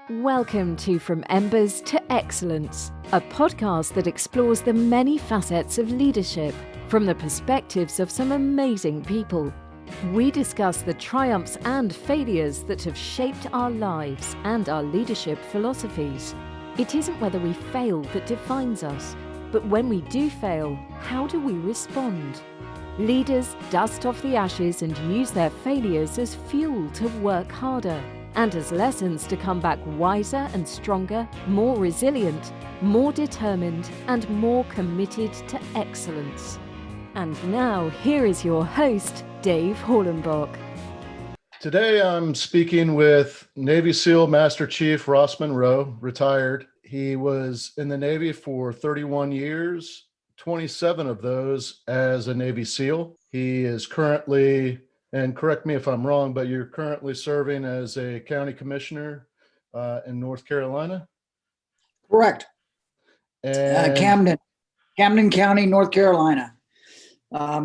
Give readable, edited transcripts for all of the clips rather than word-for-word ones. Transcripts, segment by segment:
Welcome to From Embers to Excellence, a podcast that explores the many facets of leadership from the perspectives of some amazing people. We discuss the triumphs and failures that have shaped our lives and our leadership philosophies. It isn't whether we fail that defines us, but when we do fail, how do we respond? Leaders dust off the ashes and use their failures as fuel to work harder, and as lessons to come back wiser and stronger, more resilient, more determined, and more committed to excellence. And now, here is your host, Dave Horlenbach. Today, I'm speaking with Navy SEAL Master Chief Ross Munro, retired. He was in the Navy for 31 years, 27 of those as a Navy SEAL. He is currently, and correct me if I'm wrong, but you're currently serving as a county commissioner in North Carolina? Correct. And Camden County, North Carolina.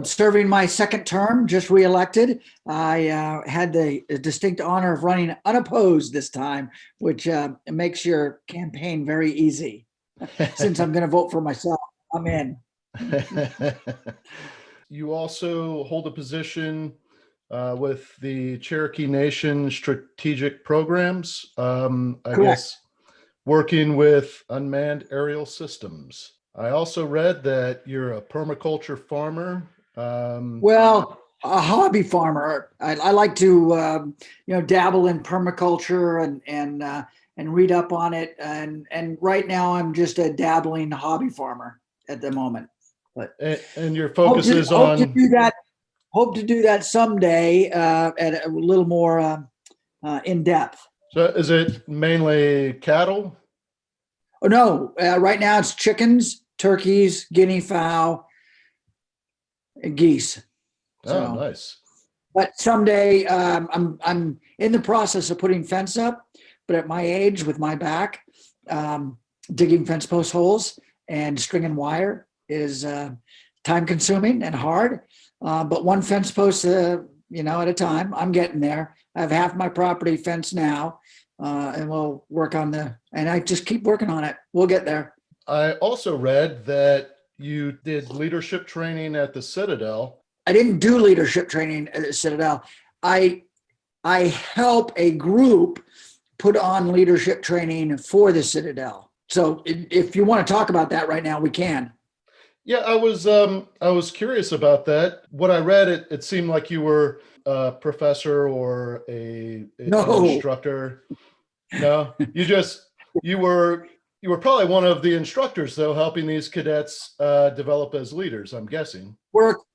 Serving my second term, just reelected. I had the distinct honor of running unopposed this time, which makes your campaign very easy. Since I'm going to vote for myself, I'm in. You also hold a position with the Cherokee Nation Strategic Programs, I guess, working with unmanned aerial systems. I also read that you're a permaculture farmer. Well, a hobby farmer. I like to, dabble in permaculture and read up on it. And right now, I'm just a dabbling hobby farmer at the moment. But and your focus is on. Hope to do that someday at a little more in depth. So, is it mainly cattle? Oh no! Right now, it's chickens, turkeys, guinea fowl, and geese. Oh, nice. But someday, I'm in the process of putting fence up. But at my age, with my back, digging fence post holes and stringing wire is time-consuming and hard. But one fence post, at a time. I'm getting there. I have half my property fenced now, and we'll work on and I just keep working on it. We'll get there. I also read that you did leadership training at the Citadel. I didn't do leadership training at the Citadel. I help a group put on leadership training for the Citadel. So if you want to talk about that right now, we can. Yeah, I was curious about that. What I read, it seemed like you were a professor or an instructor. No, you were probably one of the instructors though, helping these cadets develop as leaders, I'm guessing.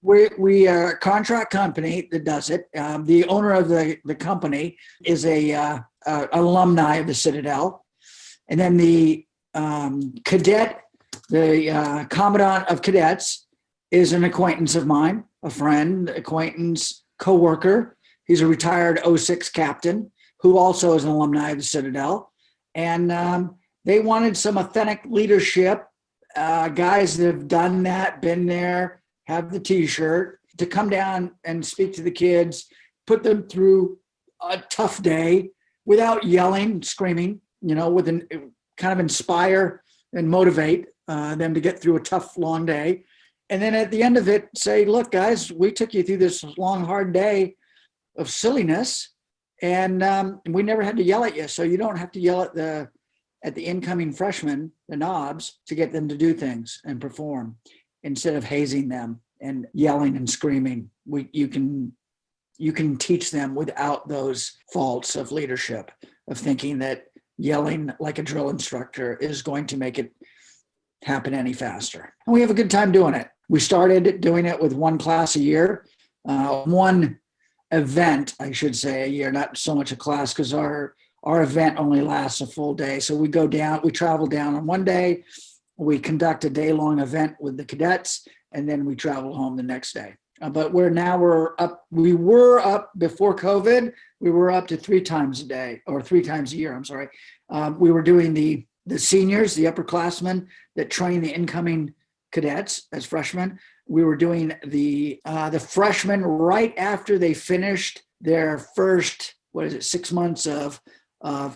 We are a contract company that does it. The owner of the company is a alumni of the Citadel, and then the cadet. The commandant of cadets is an acquaintance of mine, a friend, acquaintance, co-worker. He's a retired 06 captain who also is an alumni of the Citadel. And they wanted some authentic leadership, guys that have done that, been there, have the t-shirt, to come down and speak to the kids, put them through a tough day without yelling, screaming, kind of inspire and motivate them to get through a tough, long day. And then at the end of it, say, look, guys, we took you through this long, hard day of silliness, and we never had to yell at you. So you don't have to yell at the incoming freshmen, the knobs, to get them to do things and perform instead of hazing them and yelling and screaming. You can teach them without those faults of leadership, of thinking that yelling like a drill instructor is going to make it happen any faster. And we have a good time doing it. We started doing it with one class a year, one event, I should say, a year, not so much a class, because our event only lasts a full day. So we travel down on one day, we conduct a day-long event with the cadets, and then we travel home the next day. But we're up. We were up before COVID. We were up to 3 times a day, or 3 times a year. I'm sorry. We were doing the seniors, the upperclassmen that train the incoming cadets as freshmen. We were doing the freshmen right after they finished their first 6 months of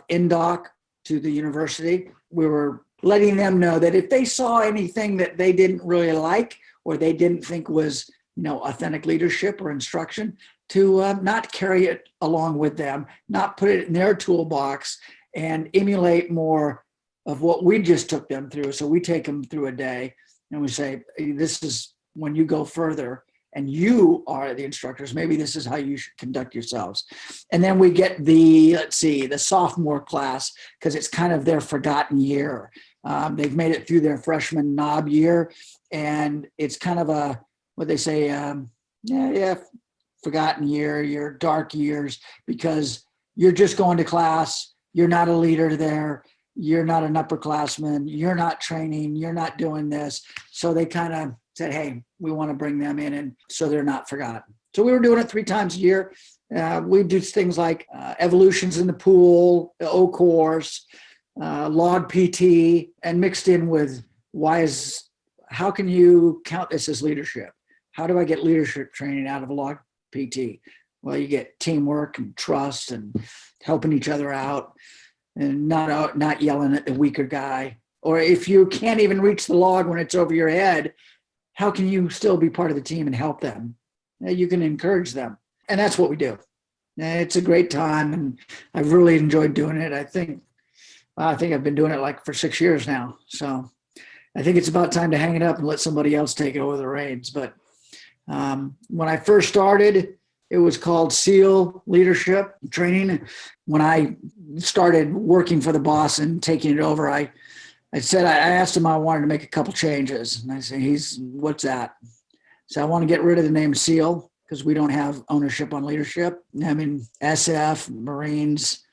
in-doc to the university. We were letting them know that if they saw anything that they didn't really like or they didn't think was, authentic leadership or instruction, to not carry it along with them, not put it in their toolbox, and emulate more of what we just took them through. So we take them through a day and we say, this is when you go further and you are the instructors, maybe this is how you should conduct yourselves. And then we get the sophomore class, because it's kind of their forgotten year. They've made it through their freshman knob year, and it's kind of what they say, forgotten year, your dark years, because you're just going to class. You're not a leader there. You're not an upperclassman. You're not training. You're not doing this. So they kind of said, hey, we want to bring them in, and so they're not forgotten. So we were doing it 3 times a year. We do things like evolutions in the pool, the O course, log PT, and mixed in with how can you count this as leadership? How do I get leadership training out of a log PT? Well, you get teamwork and trust and helping each other out and not yelling at the weaker guy. Or if you can't even reach the log when it's over your head, how can you still be part of the team and help them? You can encourage them. And that's what we do. It's a great time, and I've really enjoyed doing it. I think I've been doing it for 6 years now. So I think it's about time to hang it up and let somebody else take over the reins. But when I first started, it was called SEAL Leadership Training. When I started working for the boss and taking it over, I asked him I wanted to make a couple changes. And I said, what's that? So I want to get rid of the name SEAL because we don't have ownership on leadership. I mean, SF, Marines,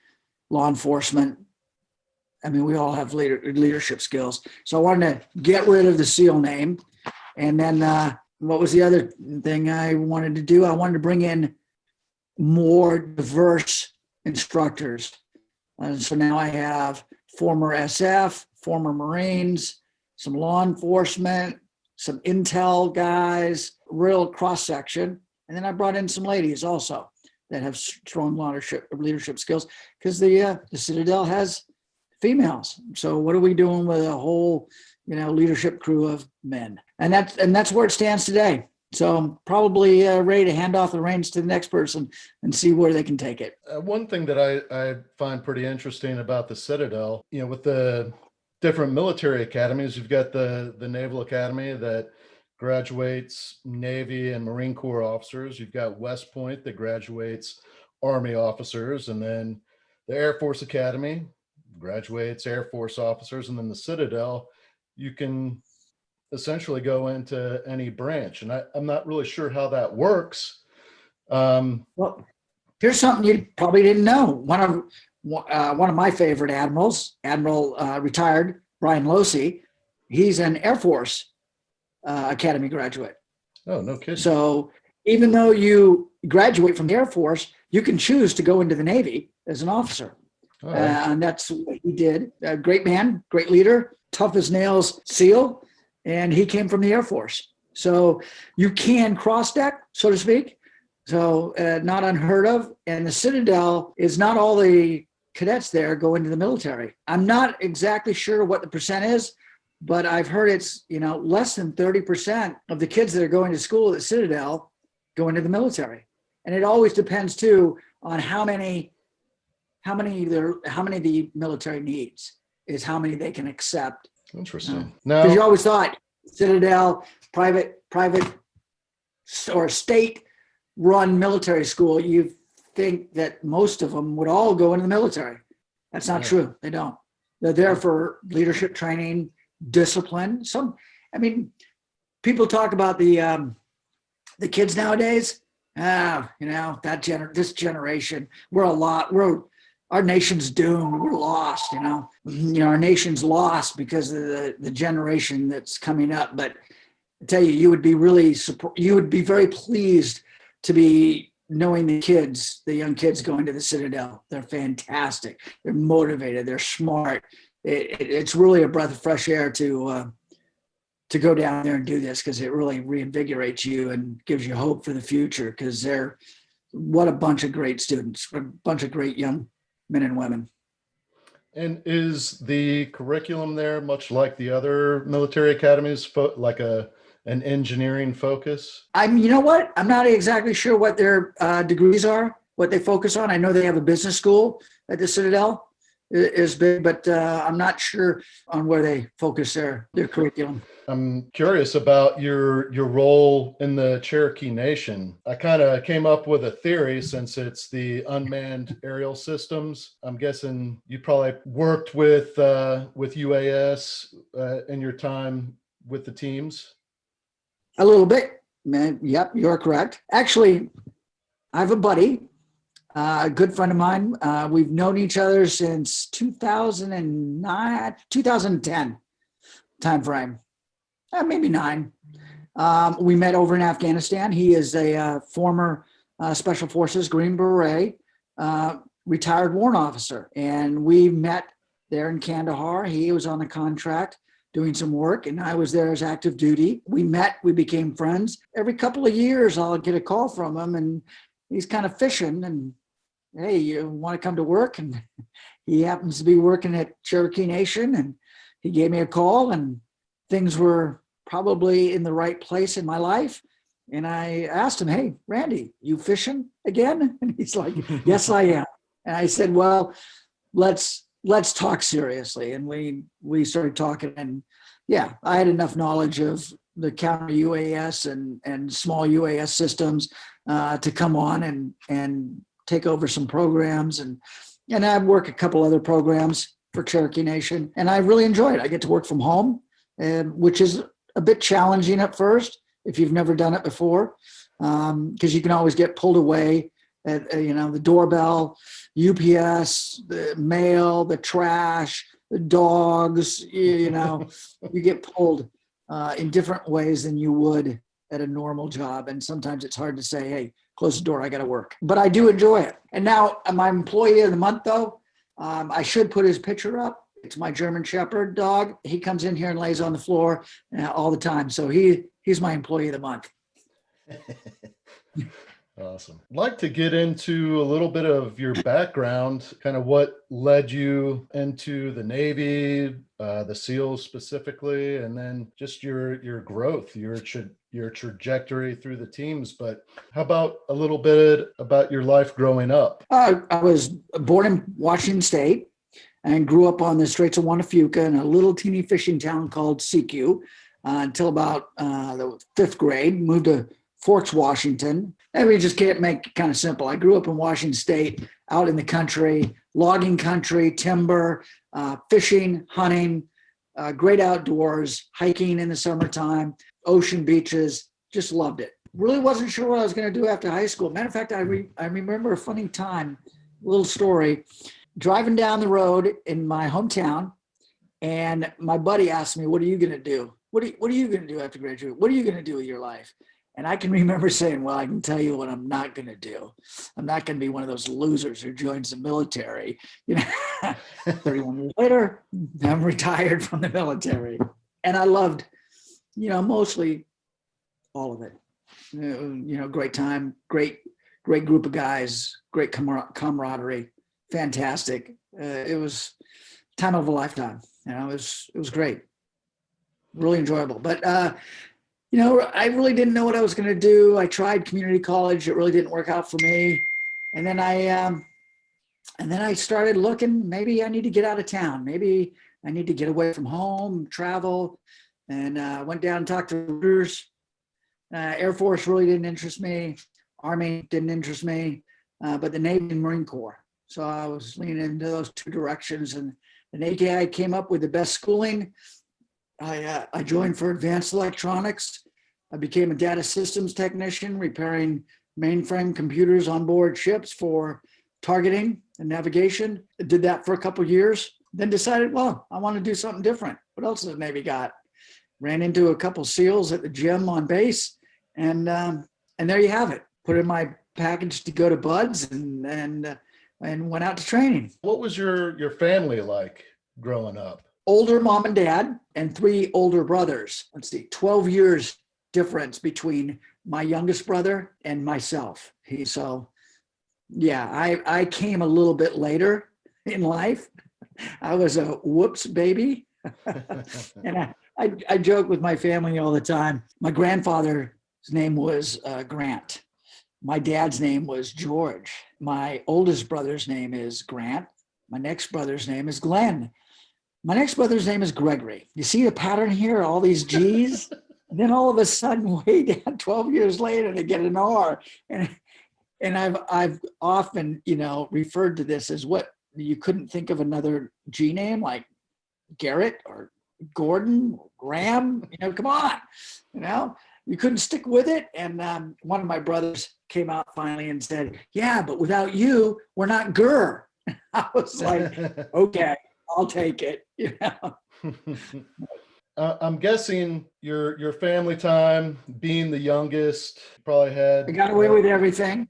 law enforcement. I mean, we all have leadership skills. So I wanted to get rid of the SEAL name. And then what was the other thing I wanted to do? I wanted to bring in more diverse instructors. So now I have former SF, former Marines, some law enforcement, some intel guys, real cross section. And then I brought in some ladies also that have strong leadership skills, because the Citadel has females. So what are we doing with a whole, leadership crew of men? And that's where it stands today. So I'm probably ready to hand off the reins to the next person and see where they can take it. One thing that I find pretty interesting about the Citadel, with the different military academies, you've got the Naval Academy that graduates Navy and Marine Corps officers. You've got West Point that graduates Army officers, and then the Air Force Academy graduates Air Force officers, and then the Citadel, you can essentially go into any branch. And I'm not really sure how that works. Well, here's something you probably didn't know. One of my favorite admirals, retired Brian Losey, he's an Air Force Academy graduate. Oh, no kidding. So even though you graduate from the Air Force, you can choose to go into the Navy as an officer. Right. And that's what he did. A great man, great leader, tough as nails SEAL, and he came from the Air Force. So you can cross-deck, so to speak. So not unheard of. And the Citadel is not all the cadets there go into the military. I'm not exactly sure what the percent is, but I've heard it's, less than 30% of the kids that are going to school at the Citadel go into the military. And it always depends too on how many the military needs, is how many they can accept. Interesting. Because you always thought Citadel, private or state-run military school, you think that most of them would all go into the military. That's not true. They don't. They're there for leadership training, discipline. People talk about the kids nowadays. This generation, our nation's doomed. We're lost. Our nation's lost because of the generation that's coming up. But I tell you, you would be very pleased to be knowing the young kids going to the Citadel. They're fantastic. They're motivated. They're smart. It's really a breath of fresh air to go down there and do this, because it really reinvigorates you and gives you hope for the future, because what a bunch of great students, a bunch of great young men and women. And is the curriculum there much like the other military academies, like an engineering focus? You know what? I'm not exactly sure what their degrees are, what they focus on. I know they have a business school at the Citadel is big, but I'm not sure on where they focus their curriculum. I'm curious about your role in the Cherokee Nation. I kind of came up with a theory since it's the unmanned aerial systems. I'm guessing you probably worked with UAS in your time with the teams. A little bit, man. Yep, you're correct. Actually, I have a buddy, a good friend of mine. We've known each other since 2009, 2010 timeframe. Maybe 9. We met over in Afghanistan. He is a former Special Forces Green Beret, retired warrant officer. And we met there in Kandahar. He was on a contract doing some work, and I was there as active duty. We met, we became friends. Every couple of years, I'll get a call from him, and he's kind of fishing. And hey, you want to come to work? And he happens to be working at Cherokee Nation, and he gave me a call, and things were probably in the right place in my life. And I asked him, hey, Randy, you fishing again? And he's like, yes, I am. And I said, well, let's talk seriously. And we started talking, and yeah, I had enough knowledge of the counter UAS and small UAS systems to come on and take over some programs. And I work a couple other programs for Cherokee Nation, and I really enjoy it. I get to work from home, which is a bit challenging at first if you've never done it before, because you can always get pulled away at the doorbell, UPS, the mail, the trash, the dogs. You get pulled in different ways than you would at a normal job, and sometimes it's hard to say, hey, close the door, I got to work. But I do enjoy it. And now my employee of the month, though, I should put his picture up. It's my German Shepherd dog. He comes in here and lays on the floor all the time. So he's my employee of the month. Awesome. I'd like to get into a little bit of your background, kind of what led you into the Navy, the SEALs specifically, and then just your growth, your trajectory through the teams. But how about a little bit about your life growing up? I was born in Washington State and grew up on the Straits of Juan de Fuca in a little teeny fishing town called CQ until about the 5th grade. Moved to Forks, Washington. And we just can't make it kind of simple. I grew up in Washington State, out in the country, logging country, timber, fishing, hunting, great outdoors, hiking in the summertime, ocean beaches, just loved it. Really wasn't sure what I was going to do after high school. Matter of fact, I remember a funny time, little story, driving down the road in my hometown, and my buddy asked me, what are you going to do? What are you going to do after graduate? What are you going to do with your life? And I can remember saying, well, I can tell you what I'm not going to do. I'm not going to be one of those losers who joins the military. 31 years later, I'm retired from the military. And I loved, mostly all of it. Great time, great group of guys, great camaraderie, fantastic. It was time of a lifetime. It was great, really enjoyable. But I really didn't know what I was going to do. I tried community college. It really didn't work out for me. And then I started looking, maybe I need to get out of town. Maybe I need to get away from home, travel. And went down and talked to recruiters. Air Force really didn't interest me. Army didn't interest me, but the Navy and Marine Corps. So I was leaning into those two directions. And the Navy, I came up with the best schooling. I joined for advanced electronics. I became a data systems technician, repairing mainframe computers on board ships for targeting and navigation. I did that for a couple of years, then decided, well, I want to do something different. What else has the Navy got? Ran into a couple SEALs at the gym on base, and there you have it. Put in my package to go to BUDS and went out to training. What was your family like growing up? Older mom and dad and 3 older brothers. 12 years difference between my youngest brother and myself. I came a little bit later in life. I was a whoops baby. And I joke with my family all the time. My grandfather's name was Grant. My dad's name was George. My oldest brother's name is Grant. My next brother's name is Glenn. My next brother's name is Gregory. You see the pattern here, all these G's? And then all of a sudden, way down 12 years later, they get an R. And I've often, referred to this as what you couldn't think of another G name like Garrett or Gordon, or Graham, come on, you couldn't stick with it. And one of my brothers came out finally and said, yeah, but without you, we're not Gurr. I was like, okay, I'll take it. I'm guessing your family time, being the youngest, probably had. I got away with everything.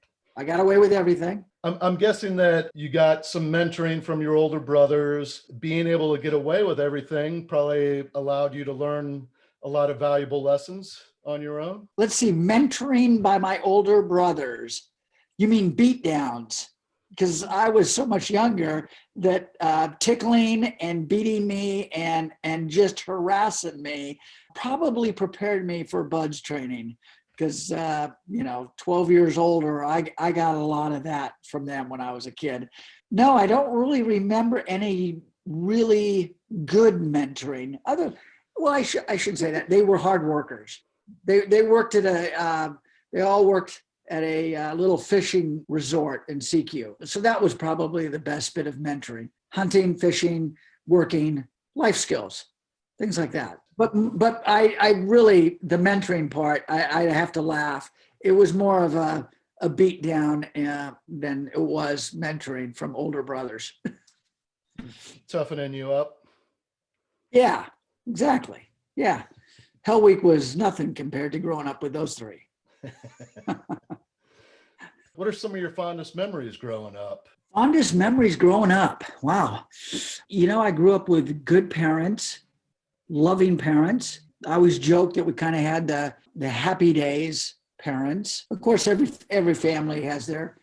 I'm guessing that you got some mentoring from your older brothers. Being able to get away with everything probably allowed you to learn a lot of valuable lessons on your own. Let's see, mentoring by my older brothers. You mean beat downs? Because I was so much younger that tickling and beating me and just harassing me probably prepared me for BUD/S training. Because 12 years older, I got a lot of that from them when I was a kid. No, I don't really remember any really good mentoring. I should say that they were hard workers. They worked at they all worked at a little fishing resort in CQ. So that was probably the best bit of mentoring: hunting, fishing, working, life skills, things like that. But I really, the mentoring part, I have to laugh. It was more of a beat down than it was mentoring from older brothers. Toughening you up. Yeah, exactly. Yeah. Hell Week was nothing compared to growing up with those three. What are some of your fondest memories growing up? Fondest memories growing up. Wow. I grew up with good parents, loving parents. I always joke that we kind of had the happy days parents. Of course, every family has their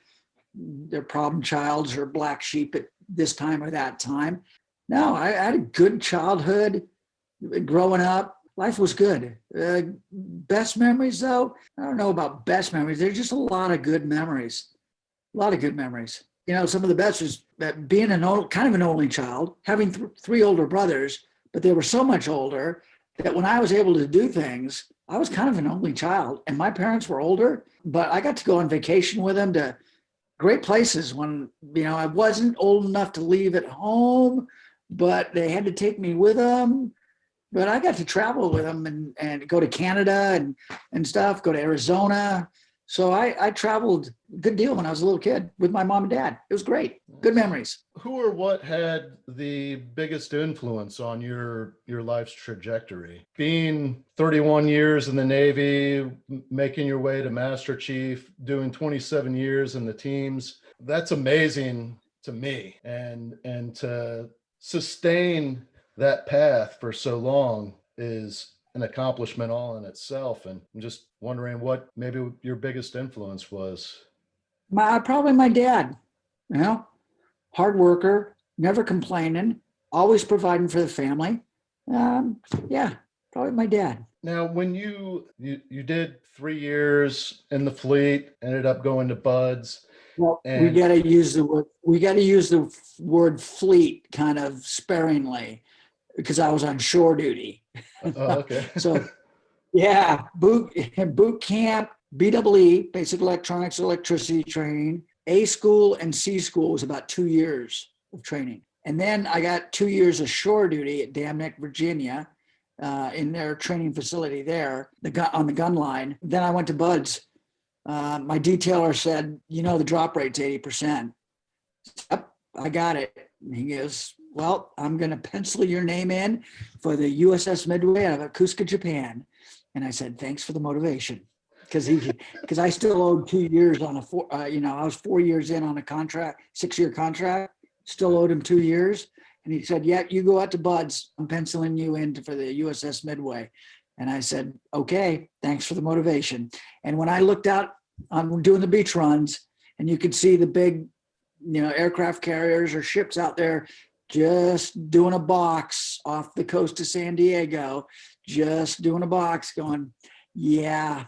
problem childs or black sheep at this time or that time. No, I had a good childhood growing up. Life was good. Best memories, though, I don't know about best memories. There's just a lot of good memories. A lot of good memories. Some of the best was being kind of an only child, having three older brothers, but they were so much older that when I was able to do things, I was kind of an only child. And my parents were older, but I got to go on vacation with them to great places when, I wasn't old enough to leave at home, but they had to take me with them. But I got to travel with them and go to Canada and stuff, go to Arizona. So I traveled a good deal when I was a little kid with my mom and dad. It was great. Good memories. Who or what had the biggest influence on your life's trajectory? Being 31 years in the Navy, making your way to Master Chief, doing 27 years in the teams, that's amazing to me. And to sustain that path for so long is an accomplishment all in itself. And I'm just wondering what maybe your biggest influence was. Probably my dad, hard worker, never complaining, always providing for the family. Yeah, probably my dad. Now, when you did 3 years in the fleet, ended up going to BUD/S. Well, we got to use the word fleet kind of sparingly, because I was on shore duty. Oh, okay. So, yeah, boot camp, BEE, basic electronics, electricity training. A school and C school was about 2 years of training. And then I got 2 years of shore duty at Dam Neck, Virginia, in their training facility there, on the gun line. Then I went to BUD/S. My detailer said, the drop rate's 80%. Yep, I got it. And he goes, well, I'm going to pencil your name in for the USS Midway out of Yokosuka, Japan. And I said, thanks for the motivation. Because I still owed 2 years on I was 4 years in on a contract, 6-year contract, still owed him 2 years. And he said, yeah, you go out to BUD/S. I'm penciling you in for the USS Midway. And I said, okay, thanks for the motivation. And when I looked out on doing the beach runs and you could see the big, aircraft carriers or ships out there just doing a box off the coast of San Diego, just doing a box going, yeah,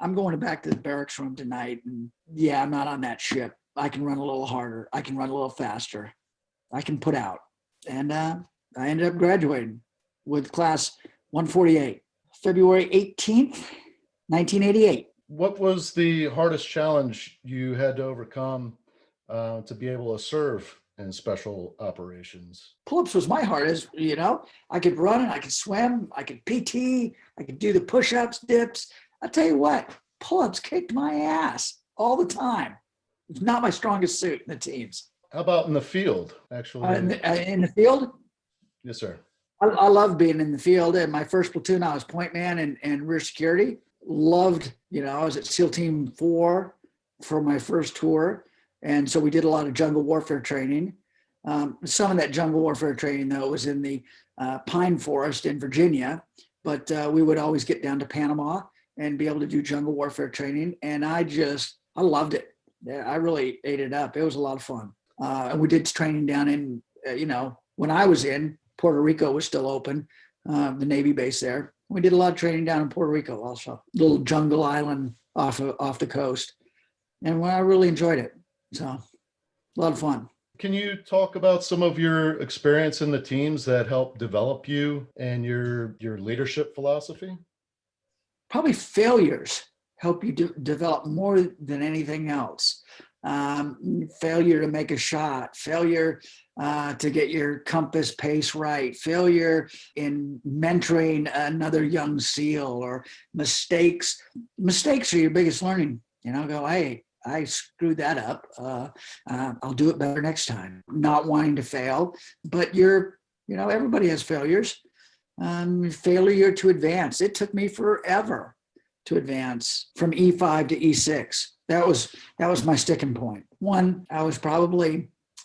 I'm going back to the barracks room tonight. And yeah, I'm not on that ship. I can run a little harder. I can run a little faster. I can put out. And I ended up graduating with class 148, February 18th, 1988. What was the hardest challenge you had to overcome to be able to serve in special operations? Pull-ups was my hardest, I could run and I could swim, I could PT, I could do the push-ups, dips. I'll tell you what, pull-ups kicked my ass all the time. It's not my strongest suit in the teams. How about in the field, actually? In the field? Yes, sir. I love being in the field. In my first platoon, I was point man and rear security. Loved, I was at SEAL Team 4 for my first tour. And so we did a lot of jungle warfare training. Some of that jungle warfare training, though, was in the pine forest in Virginia. But we would always get down to Panama and be able to do jungle warfare training. And I loved it. Yeah, I really ate it up. It was a lot of fun. And we did training down in, when I was in, Puerto Rico was still open, the Navy base there. We did a lot of training down in Puerto Rico also, little jungle island off the coast. And I really enjoyed it. So a lot of fun. Can you talk about some of your experience in the teams that helped develop you and your leadership philosophy? Probably failures help you develop more than anything else. Failure to make a shot, failure to get your compass pace right, failure in mentoring another young SEAL, or mistakes. Mistakes are your biggest learning. Go, hey, I screwed that up. I'll do it better next time. Not wanting to fail, but everybody has failures. Failure to advance. It took me forever to advance from E5 to E6. That was my sticking point. One,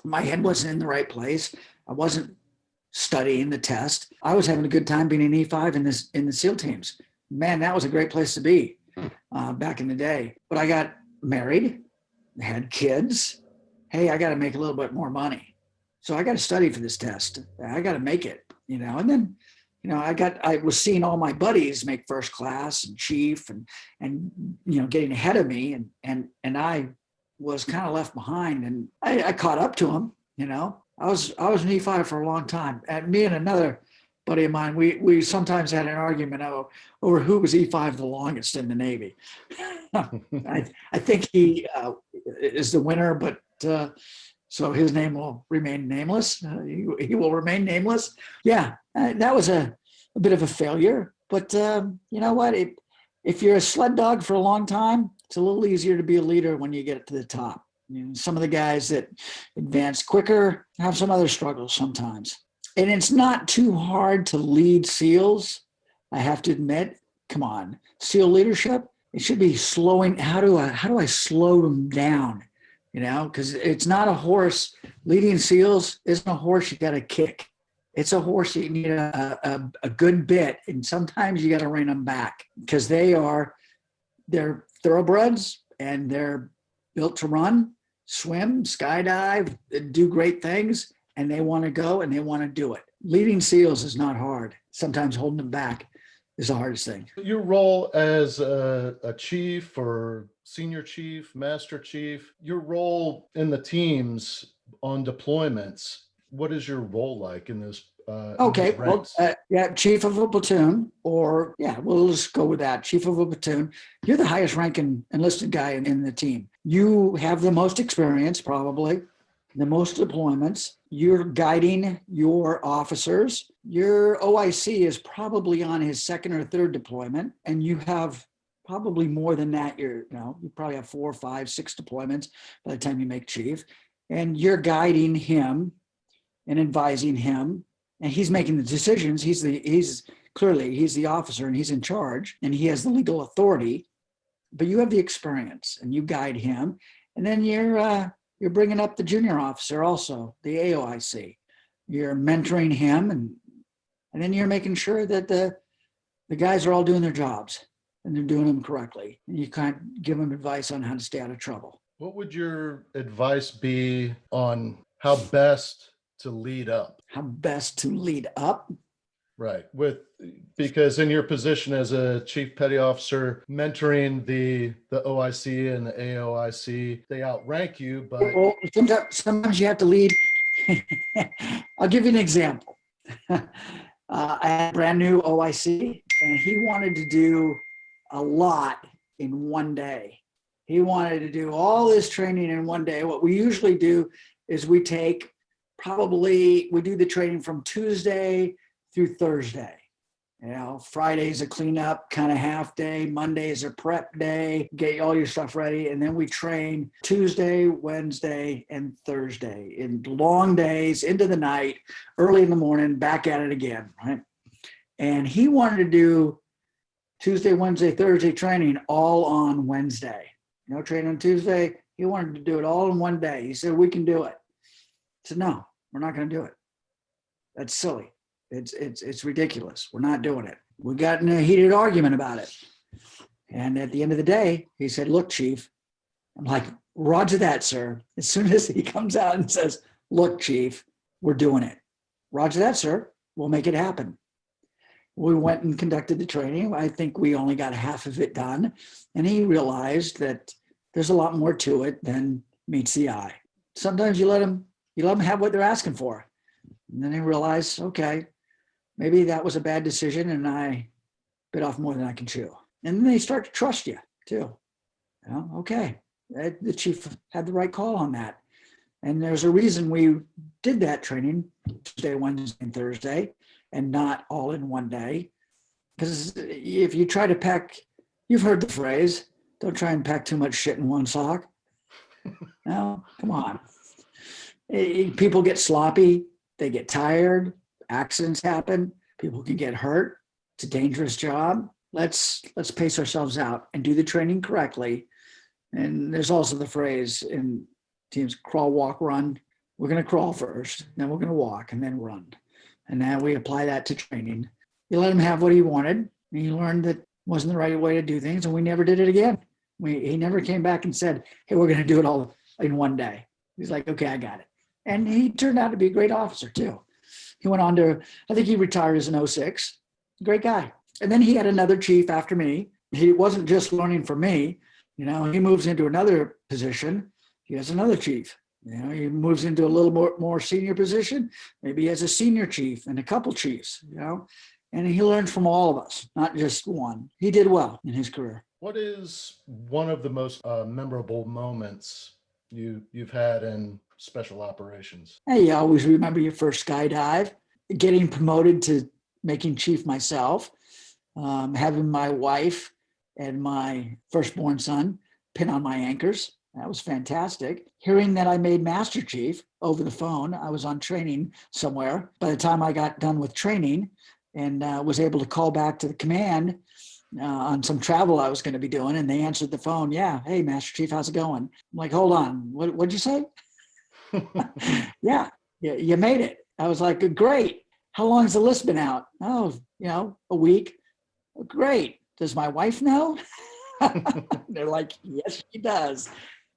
my head wasn't in the right place. I wasn't studying the test. I was having a good time being in E5 in the SEAL teams. Man, that was a great place to be back in the day. But I got married, had kids. Hey, I got to make a little bit more money. So I got to study for this test. I got to make it, and then, I was seeing all my buddies make first class and chief and getting ahead of me. And I was kind of left behind, and I caught up to them. I was an E5 for a long time. And me and another buddy of mine, we sometimes had an argument over who was E5 the longest in the Navy. I think he is the winner, but so his name will remain nameless. He will remain nameless. Yeah, that was a bit of a failure. But you know what? If you're a sled dog for a long time, it's a little easier to be a leader when you get to the top. Some of the guys that advance quicker have some other struggles sometimes. And it's not too hard to lead SEALs, I have to admit. Come on, SEAL leadership, it should be slowing. How do I slow them down? Because it's not a horse. Leading SEALs isn't a horse you got to kick. It's a horse you need a good bit, and sometimes you got to rein them back, because they're thoroughbreds and they're built to run, swim, skydive, do great things, and they want to go and they want to do it. Leading SEALs is not hard. Sometimes holding them back is the hardest thing. Your role as a chief or senior chief, master chief, your role in the teams on deployments, what is your role like in this? Okay, well, chief of a platoon, or we'll just go with that. Chief of a platoon. You're the highest ranking enlisted guy in the team. You have the most experience, probably, the most deployments. You're guiding your officers. Your OIC is probably on his second or third deployment, and you have probably more than that. You probably have 4, 5, 6 deployments by the time you make chief, and you're guiding him and advising him, and he's making the decisions. He's clearly the officer, and he's in charge, and he has the legal authority, but you have the experience and you guide him. And then you're bringing up the junior officer also, the AOIC. You're mentoring him, and then you're making sure that the guys are all doing their jobs and they're doing them correctly. And you kind of give them advice on how to stay out of trouble. What would your advice be on how best to lead up? How best to lead up? Right. Because in your position as a chief petty officer, mentoring the OIC and the AOIC, they outrank you, but Well, sometimes you have to lead. I'll give you an example. I had a brand new OIC, and he wanted to do a lot in one day. He wanted to do all this training in one day. What we usually do is we do the training from Tuesday through Thursday. Friday's a cleanup kind of half day. Monday's a prep day. Get all your stuff ready. And then we train Tuesday, Wednesday, and Thursday in long days into the night, early in the morning, back at it again, right? And he wanted to do Tuesday, Wednesday, Thursday training all on Wednesday. No training on Tuesday. He wanted to do it all in one day. He said, we can do it. I said, no, we're not going to do it. That's silly. It's ridiculous. We're not doing it. We got in a heated argument about it. And at the end of the day, he said, look, Chief. I'm like, roger that, sir. As soon as he comes out and says, look, Chief, we're doing it. Roger that, sir. We'll make it happen. We went and conducted the training. I think we only got half of it done. And he realized that there's a lot more to it than meets the eye. Sometimes you let them have what they're asking for. And then he realized, okay, maybe that was a bad decision and I bit off more than I can chew. And then they start to trust you too. Okay, the chief had the right call on that. And there's a reason we did that training Tuesday, Wednesday, and Thursday, and not all in one day. Because if you try to pack, you've heard the phrase, don't try and pack too much shit in one sock. No, come on. People get sloppy, they get tired, accidents happen, people can get hurt. It's a dangerous job. Let's pace ourselves out and do the training correctly. And there's also the phrase in teams, crawl, walk, run. We're going to crawl first, then we're going to walk and then run. And now we apply that to training. You let him have what he wanted, and he learned that wasn't the right way to do things, and we never did it again. He never came back and said, hey, we're going to do it all in one day. He's like, okay, I got it. And he turned out to be a great officer too. He went on to, I think he retired as an 06. Great guy. And then he had another chief after me. He wasn't just learning from me. He moves into another position. He has another chief. He moves into a little more senior position. Maybe he has a senior chief and a couple chiefs, and he learned from all of us, not just one. He did well in his career. What is one of the most memorable moments you've had in special operations? Hey, you always remember your first skydive, getting promoted to making chief myself, having my wife and my firstborn son pin on my anchors. That was fantastic. Hearing that I made Master Chief over the phone. I was on training somewhere. By the time I got done with training and was able to call back to the command on some travel I was going to be doing, and they answered the phone. Yeah, hey, Master Chief, how's it going? I'm like, hold on, what'd you say? Yeah, you made it. I was like, great. How long has the list been out? Oh, a week. Great. Does my wife know? They're like, yes, she does.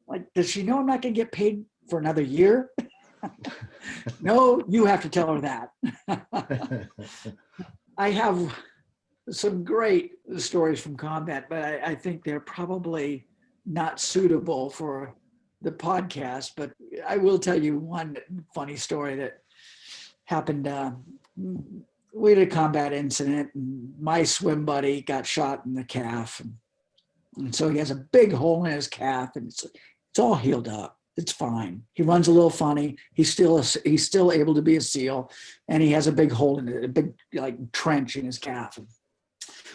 Like, does she know I'm not going to get paid for another year? No, you have to tell her that. I have some great stories from combat, but I think they're probably not suitable for the podcast. But I will tell you one funny story that happened. We had a combat incident, and my swim buddy got shot in the calf. And so he has a big hole in his calf, and it's all healed up. It's fine. He runs a little funny. He's still able to be a SEAL, and he has a big hole in it, a big trench in his calf. And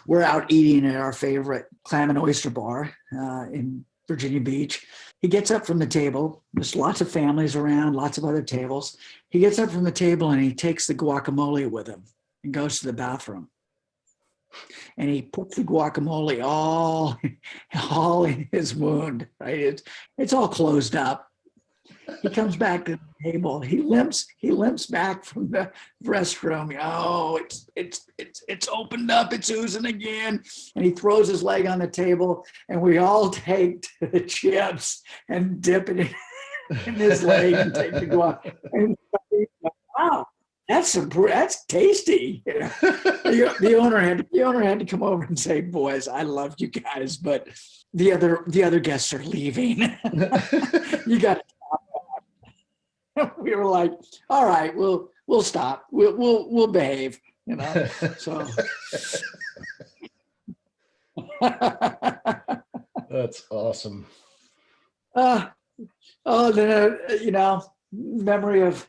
we're out eating at our favorite clam and oyster bar in Virginia Beach. He gets up from the table. There's lots of families around, lots of other tables. He gets up from the table and he takes the guacamole with him and goes to the bathroom. And he puts the guacamole all in his wound, right? It's all closed up. He comes back to the table. He limps back from the restroom. Oh, it's opened up. It's oozing again. And he throws his leg on the table, and we all take the chips and dip it in his leg and take the guac. And wow, that's tasty. You know? The owner had to come over and say, boys, I love you guys, but the other guests are leaving. You got to stop. We were like, all right, we'll stop. We'll behave, you know. So That's awesome. Then you know, memory of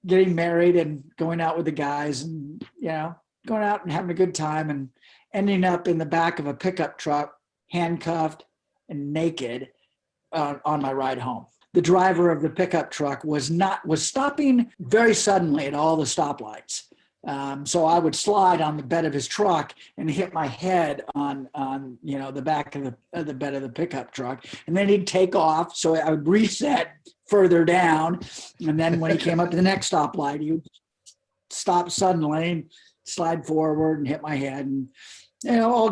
getting married and going out with the guys, and you know, going out and having a good time, and ending up in the back of a pickup truck, handcuffed and naked, on my ride home. The driver of the pickup truck was stopping very suddenly at all the stoplights. So I would slide on the bed of his truck and hit my head on you know, the back of the bed of the pickup truck, and then he'd take off. So I would reset further down, and then when he came up to the next stoplight, he would stop suddenly and slide forward and hit my head, and you know, all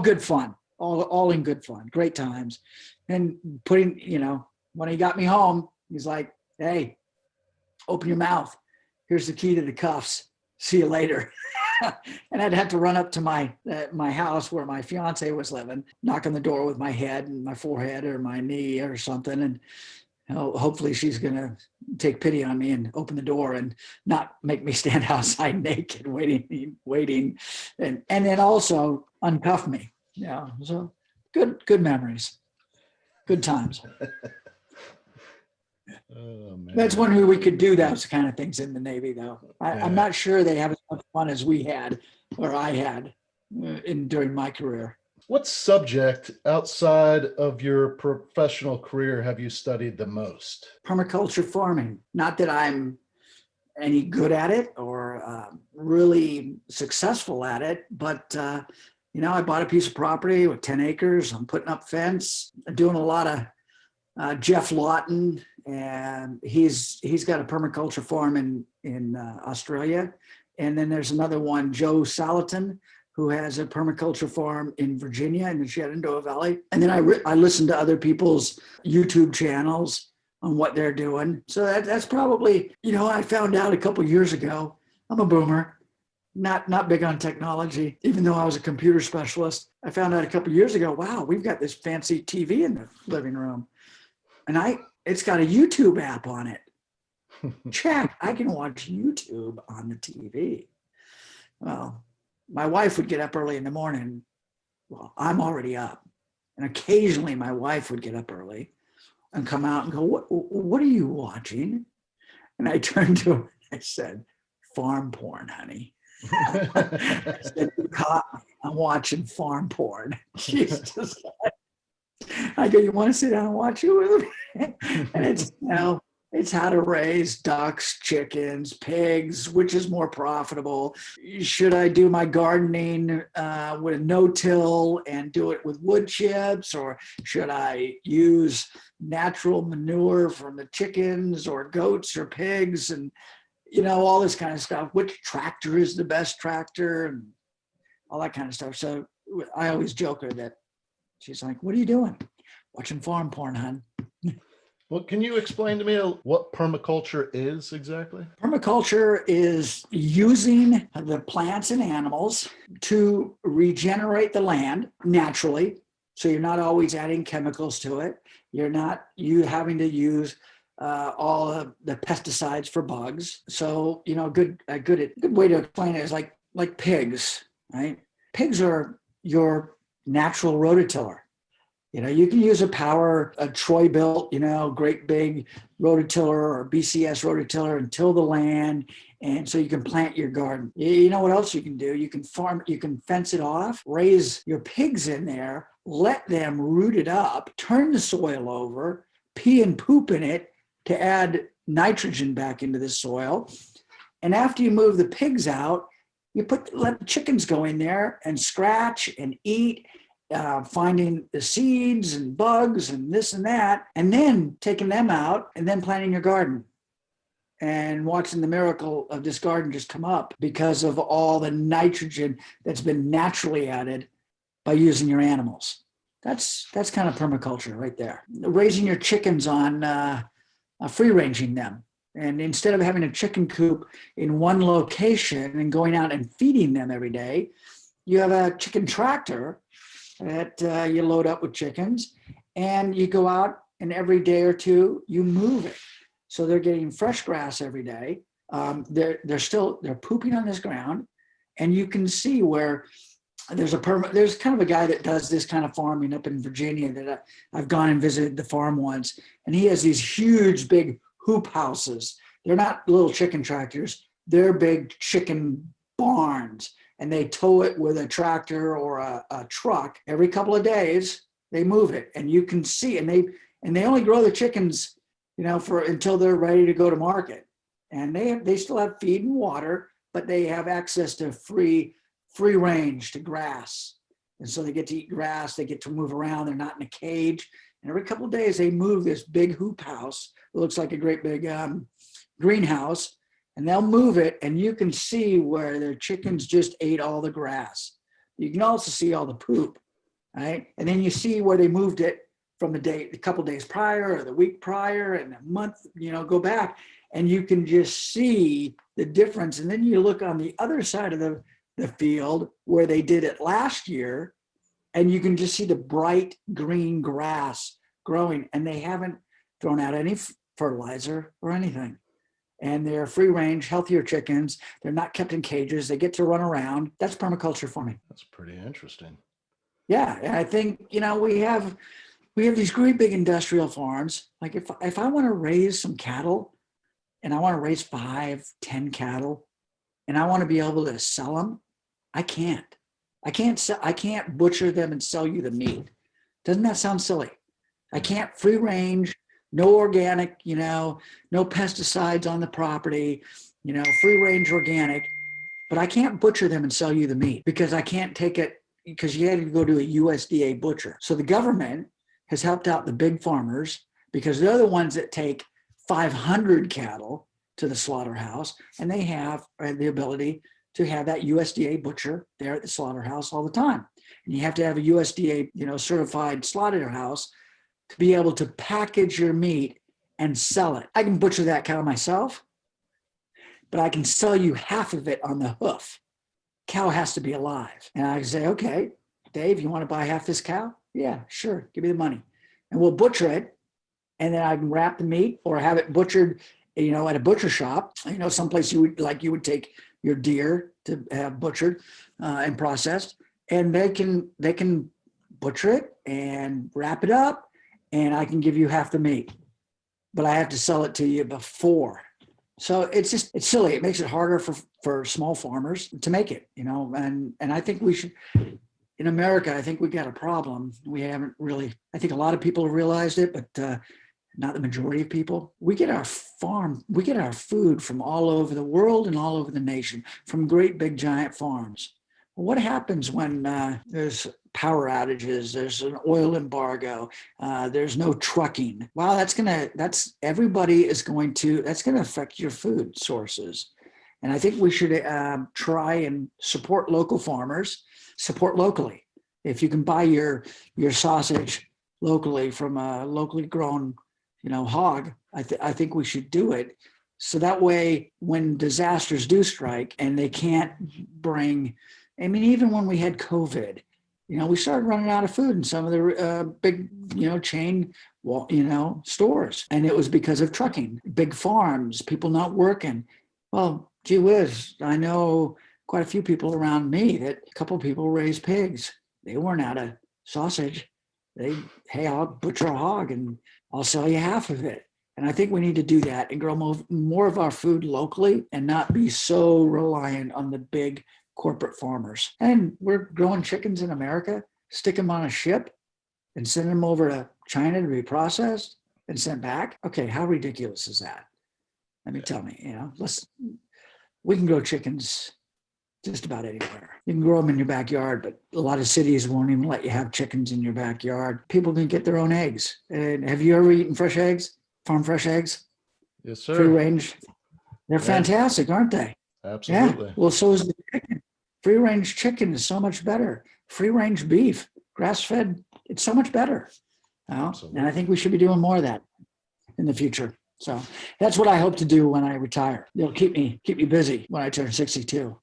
good fun, all in good fun, great times. And putting, you know, when he got me home, he's like, "Hey, open your mouth. Here's the key to the cuffs. See you later." And I'd have to run up to my house where my fiance was living, knock on the door with my head and my forehead or my knee or something, and you know, hopefully she's gonna take pity on me and open the door and not make me stand outside naked waiting, and then also uncuff me. Yeah, so good memories, good times. Oh, man. That's when we could do those kind of things in the Navy, though. I'm not sure they have as much fun as we had, or I had, during my career. What subject outside of your professional career have you studied the most? Permaculture farming. Not that I'm any good at it or really successful at it, but you know, I bought a piece of property with 10 acres. I'm putting up fence. I'm doing a lot of Jeff Lawton, and he's got a permaculture farm in Australia. And then there's another one, Joe Salatin, who has a permaculture farm in Virginia in the Shenandoah Valley. And then I listen to other people's YouTube channels on what they're doing. So that's probably, you know, I found out a couple years ago, I'm a boomer, not big on technology, even though I was a computer specialist. I found out a couple years ago, wow, we've got this fancy TV in the living room. And it's got a YouTube app on it. Check, I can watch YouTube on the TV. Well, my wife would get up early in the morning. Well, I'm already up. And occasionally my wife would get up early and come out and go, what are you watching? And I turned to her and I said, farm porn, honey. I said, you caught me. I'm watching farm porn. She's just like, I go, you want to sit down and watch it with me? And it's, you know, it's how to raise ducks, chickens, pigs, which is more profitable. Should I do my gardening with a no-till and do it with wood chips, or should I use natural manure from the chickens or goats or pigs, and you know, all this kind of stuff. Which tractor is the best tractor, and all that kind of stuff. So I always joke her that she's like, "What are you doing? Watching farm porn, hon." Well, can you explain to me what permaculture is exactly? Permaculture is using the plants and animals to regenerate the land naturally. So you're not always adding chemicals to it. You're not having to use all of the pesticides for bugs. So, you know, a good way to explain it is like pigs, right? Pigs are your natural rototiller. You know, you can use a Troy built, you know, great big rototiller or BCS rototiller and till the land. And so you can plant your garden. You know what else you can do? You can fence it off, raise your pigs in there, let them root it up, turn the soil over, pee and poop in it to add nitrogen back into the soil. And after you move the pigs out, let the chickens go in there and scratch and eat, finding the seeds and bugs and this and that, and then taking them out and then planting your garden and watching the miracle of this garden just come up because of all the nitrogen that's been naturally added by using your animals. That's kind of permaculture right there. Raising your chickens on free ranging them. And instead of having a chicken coop in one location and going out and feeding them every day, you have a chicken tractor that you load up with chickens, and you go out, and every day or two you move it. So they're getting fresh grass every day. They're pooping on this ground, and you can see where there's kind of a guy that does this kind of farming up in Virginia that I've gone and visited the farm once, and he has these huge, big hoop houses. They're not little chicken tractors. They're big chicken barns, and they tow it with a tractor or a truck. Every couple of days, they move it, and you can see, and they only grow the chickens, until they're ready to go to market. And they still have feed and water, but they have access to free range to grass. And so they get to eat grass, they get to move around, they're not in a cage. And every couple of days they move this big hoop house. It looks like a great big greenhouse, and they'll move it, and you can see where their chickens just ate all the grass. You can also see all the poop, right? And then you see where they moved it from a couple of days prior or the week prior and a month, go back, and you can just see the difference. And then you look on the other side of the field where they did it last year, and you can just see the bright green grass growing, and they haven't thrown out any fertilizer or anything. And they're free range, healthier chickens. They're not kept in cages. They get to run around. That's permaculture farming. That's pretty interesting. Yeah. And I think, we have these great big industrial farms. Like if I want to raise some cattle, and I want to raise 5, 10 cattle, and I want to be able to sell them, I can't butcher them and sell you the meat. Doesn't that sound silly? I can't free range, no organic, no pesticides on the property, free range organic, but I can't butcher them and sell you the meat because I can't take it, because you had to go to a USDA butcher. So the government has helped out the big farmers because they're the ones that take 500 cattle to the slaughterhouse, and they have the ability to have that USDA butcher there at the slaughterhouse all the time. And you have to have a USDA, certified slaughterhouse to be able to package your meat and sell it. I can butcher that cow myself, but I can sell you half of it on the hoof. Cow has to be alive. And I say, okay, Dave, you want to buy half this cow? Yeah, sure. Give me the money. And we'll butcher it. And then I can wrap the meat or have it butchered, at a butcher shop, someplace you would take your deer to have butchered and processed. And they can butcher it and wrap it up, and I can give you half the meat, but I have to sell it to you before. So it's silly. It makes it harder for small farmers to make it, and I think we should, in America, I think we got a problem. We haven't really, I think a lot of people have realized it, but not the majority of people. We get our food from all over the world and all over the nation, from great big giant farms. What happens when there's power outages, there's an oil embargo, there's no trucking? Wow, that's going to affect your food sources. And I think we should try and support local farmers, support locally. If you can buy your sausage locally from a locally grown, hog, I think we should do it. So that way, when disasters do strike and they can't bring, even when we had COVID, we started running out of food in some of the big, chain, stores. And it was because of trucking, big farms, people not working. Well, gee whiz, I know quite a few people around me that a couple of people raised pigs. They weren't out of sausage. Hey, I'll butcher a hog and I'll sell you half of it. And I think we need to do that and grow more of our food locally and not be so reliant on the big corporate farmers. And we're growing chickens in America, stick them on a ship and send them over to China to be processed and sent back. Okay, how ridiculous is that? Tell me, we can grow chickens just about anywhere. You can grow them in your backyard, but a lot of cities won't even let you have chickens in your backyard. People can get their own eggs. And have you ever eaten fresh eggs? Farm fresh eggs? Yes, sir. Free range. They're fantastic, aren't they? Absolutely. Yeah. Well, so is the chicken. Free range chicken is so much better. Free range beef, grass fed, it's so much better. And I think we should be doing more of that in the future. So that's what I hope to do when I retire. It'll keep me busy when I turn 62.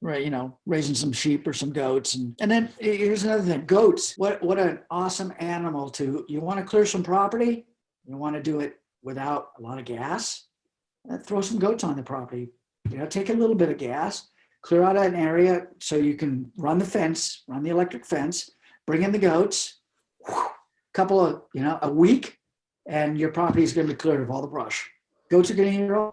Right, raising some sheep or some goats. And then here's another thing. Goats, what an awesome animal you want to clear some property, you want to do it without a lot of gas, throw some goats on the property. Take a little bit of gas, clear out an area so you can run the electric fence, bring in the goats, a week, and your property is going to be cleared of all the brush. Goats are getting here,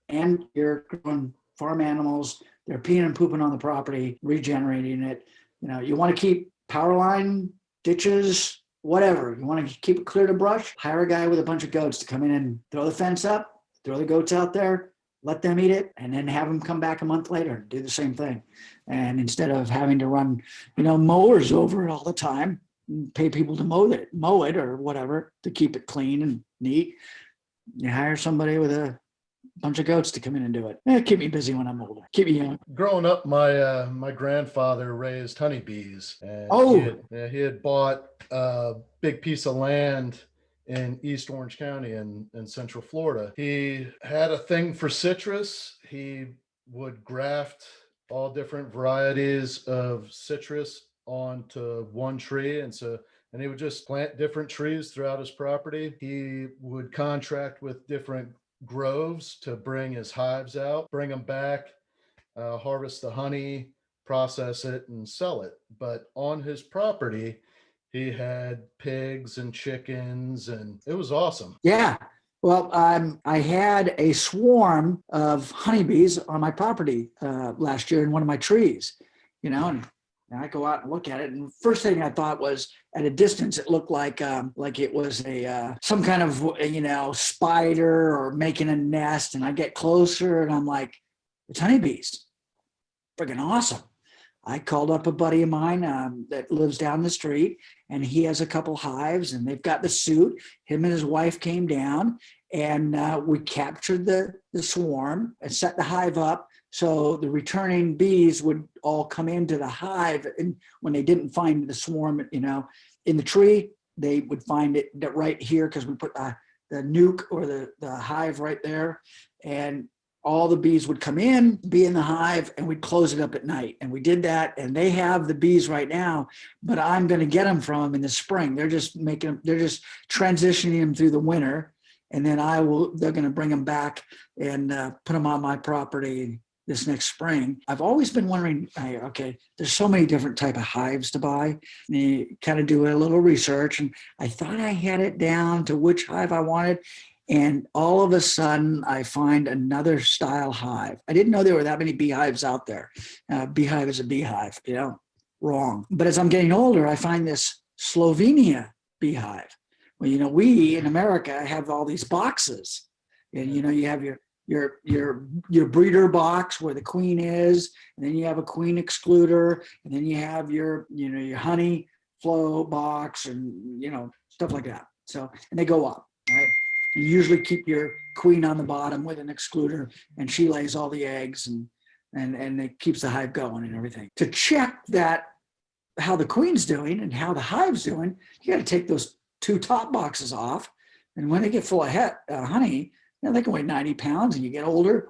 and you're growing farm animals. They're peeing and pooping on the property, regenerating it. You want to keep power line, ditches, whatever. You want to keep it clear of brush, hire a guy with a bunch of goats to come in and throw the fence up, throw the goats out there, let them eat it, and then have them come back a month later and do the same thing. And instead of having to run, mowers over it all the time, pay people to mow it or whatever to keep it clean and neat, you hire somebody with a bunch of goats to come in and do it. Keep me busy when I'm older. Keep me young. Growing up, my grandfather raised honeybees, and he had bought a big piece of land in East Orange County in Central Florida. He had a thing for citrus. He would graft all different varieties of citrus onto one tree, and he would just plant different trees throughout his property. He would contract with different groves to bring his hives out, bring them back, harvest the honey, process it, and sell it. But on his property, he had pigs and chickens, and it was awesome. Yeah. Well, I had a swarm of honeybees on my property last year in one of my trees, and I go out and look at it, and first thing I thought was, at a distance, it looked like it was some kind of spider or making a nest. And I get closer, and I'm like, it's honeybees, freaking awesome. I called up a buddy of mine that lives down the street, and he has a couple hives, and they've got the suit. Him and his wife came down, and we captured the swarm and set the hive up. So the returning bees would all come into the hive, and when they didn't find the swarm, in the tree, they would find it right here because we put the nuke or the hive right there, and all the bees would come in, be in the hive, and we'd close it up at night. And we did that, and they have the bees right now, but I'm going to get them from them in the spring. They're just transitioning them through the winter, and then they're going to bring them back and put them on my property this next spring. I've always been wondering, there's so many different type of hives to buy. And you kind of do a little research, and I thought I had it down to which hive I wanted. And all of a sudden I find another style hive. I didn't know there were that many beehives out there. Beehive is a beehive, wrong. But as I'm getting older, I find this Slovenia beehive. Well, we in America have all these boxes, and you have your breeder box where the queen is, and then you have a queen excluder, and then you have your honey flow box, and stuff like that. So, and they go up, right? You usually keep your queen on the bottom with an excluder, and she lays all the eggs, and it keeps the hive going and everything. To check that how the queen's doing and how the hive's doing, you got to take those two top boxes off, and when they get full of honey, they can weigh 90 pounds, and you get older,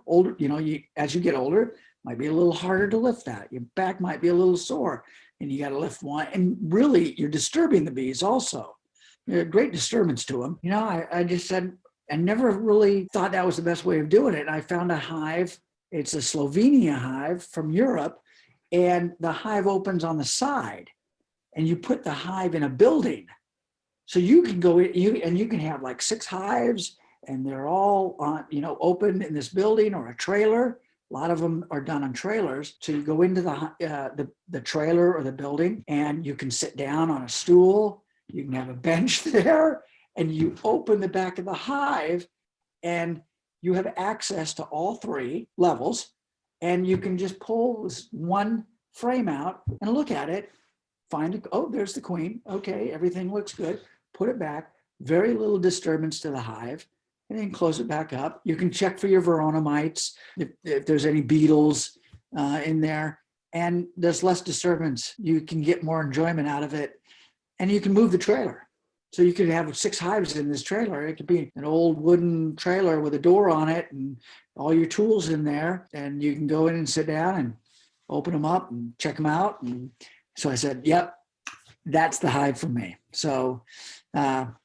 as you get older, it might be a little harder to lift that. Your back might be a little sore, and you got to lift one. And really, you're disturbing the bees also. You're a great disturbance to them. I just said, I never really thought that was the best way of doing it. And I found a hive. It's a Slovenia hive from Europe, and the hive opens on the side, and you put the hive in a building. So you can go in, you can have like 6 hives, and they're all on, open in this building or a trailer. A lot of them are done on trailers. So you go into the trailer or the building, and you can sit down on a stool. You can have a bench there, and you open the back of the hive, and you have access to all 3 levels, and you can just pull this one frame out and look at it, there's the queen. Okay, everything looks good. Put it back. Very little disturbance to the hive. And then close it back up. You can check for your Verona mites, if there's any beetles in there, and there's less disturbance. You can get more enjoyment out of it, and you can move the trailer. So you could have 6 hives in this trailer. It could be an old wooden trailer with a door on it and all your tools in there. And you can go in and sit down and open them up and check them out. And so I said, yep, that's the hive for me. So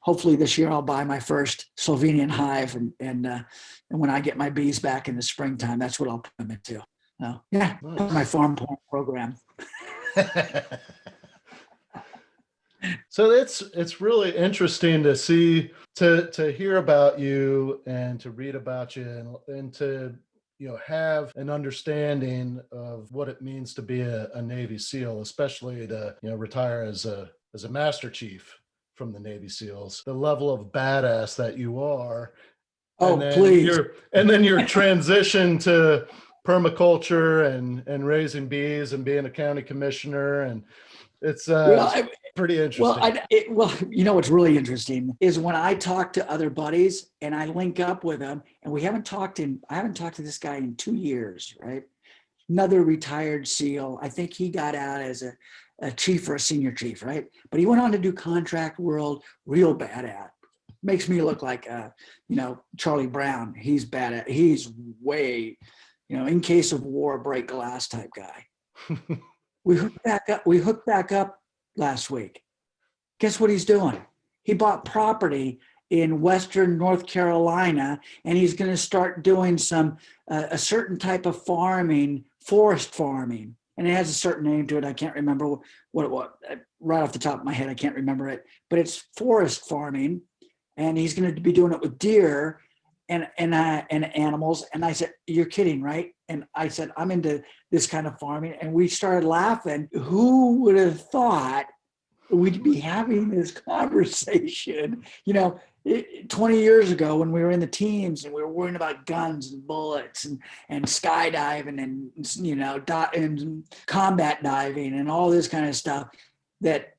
hopefully this year I'll buy my first Slovenian hive. And when I get my bees back in the springtime, that's what I'll put them into. Yeah, nice. My farm porn program. So it's really interesting to see, to hear about you and to read about you and to have an understanding of what it means to be a Navy SEAL, especially to retire as a Master Chief from the Navy SEALs. The level of badass that you are. Oh, please! And then your transition to permaculture and raising bees and being a county commissioner, and it's pretty interesting. What's really interesting is when I talk to other buddies and I link up with them, and I haven't talked to this guy in 2 years, right? Another retired SEAL. I think he got out as a chief or a senior chief, right? But he went on to do contract world, real bad at. Makes me look like Charlie Brown. He's bad at. He's way, in case of war, break glass type guy. We hooked back up last week. Guess what he's doing? He bought property in Western North Carolina, and he's going to start doing a certain type of farming, forest farming. And it has a certain name to it. I can't remember what it was. Right off the top of my head, I can't remember it. But it's forest farming, and he's going to be doing it with deer and animals. And I said, "You're kidding, right?" And I said, "I'm into this kind of farming." And we started laughing. Who would have thought we'd be having this conversation, 20 years ago when we were in the teams and we were worrying about guns and bullets and skydiving and combat diving and all this kind of stuff, that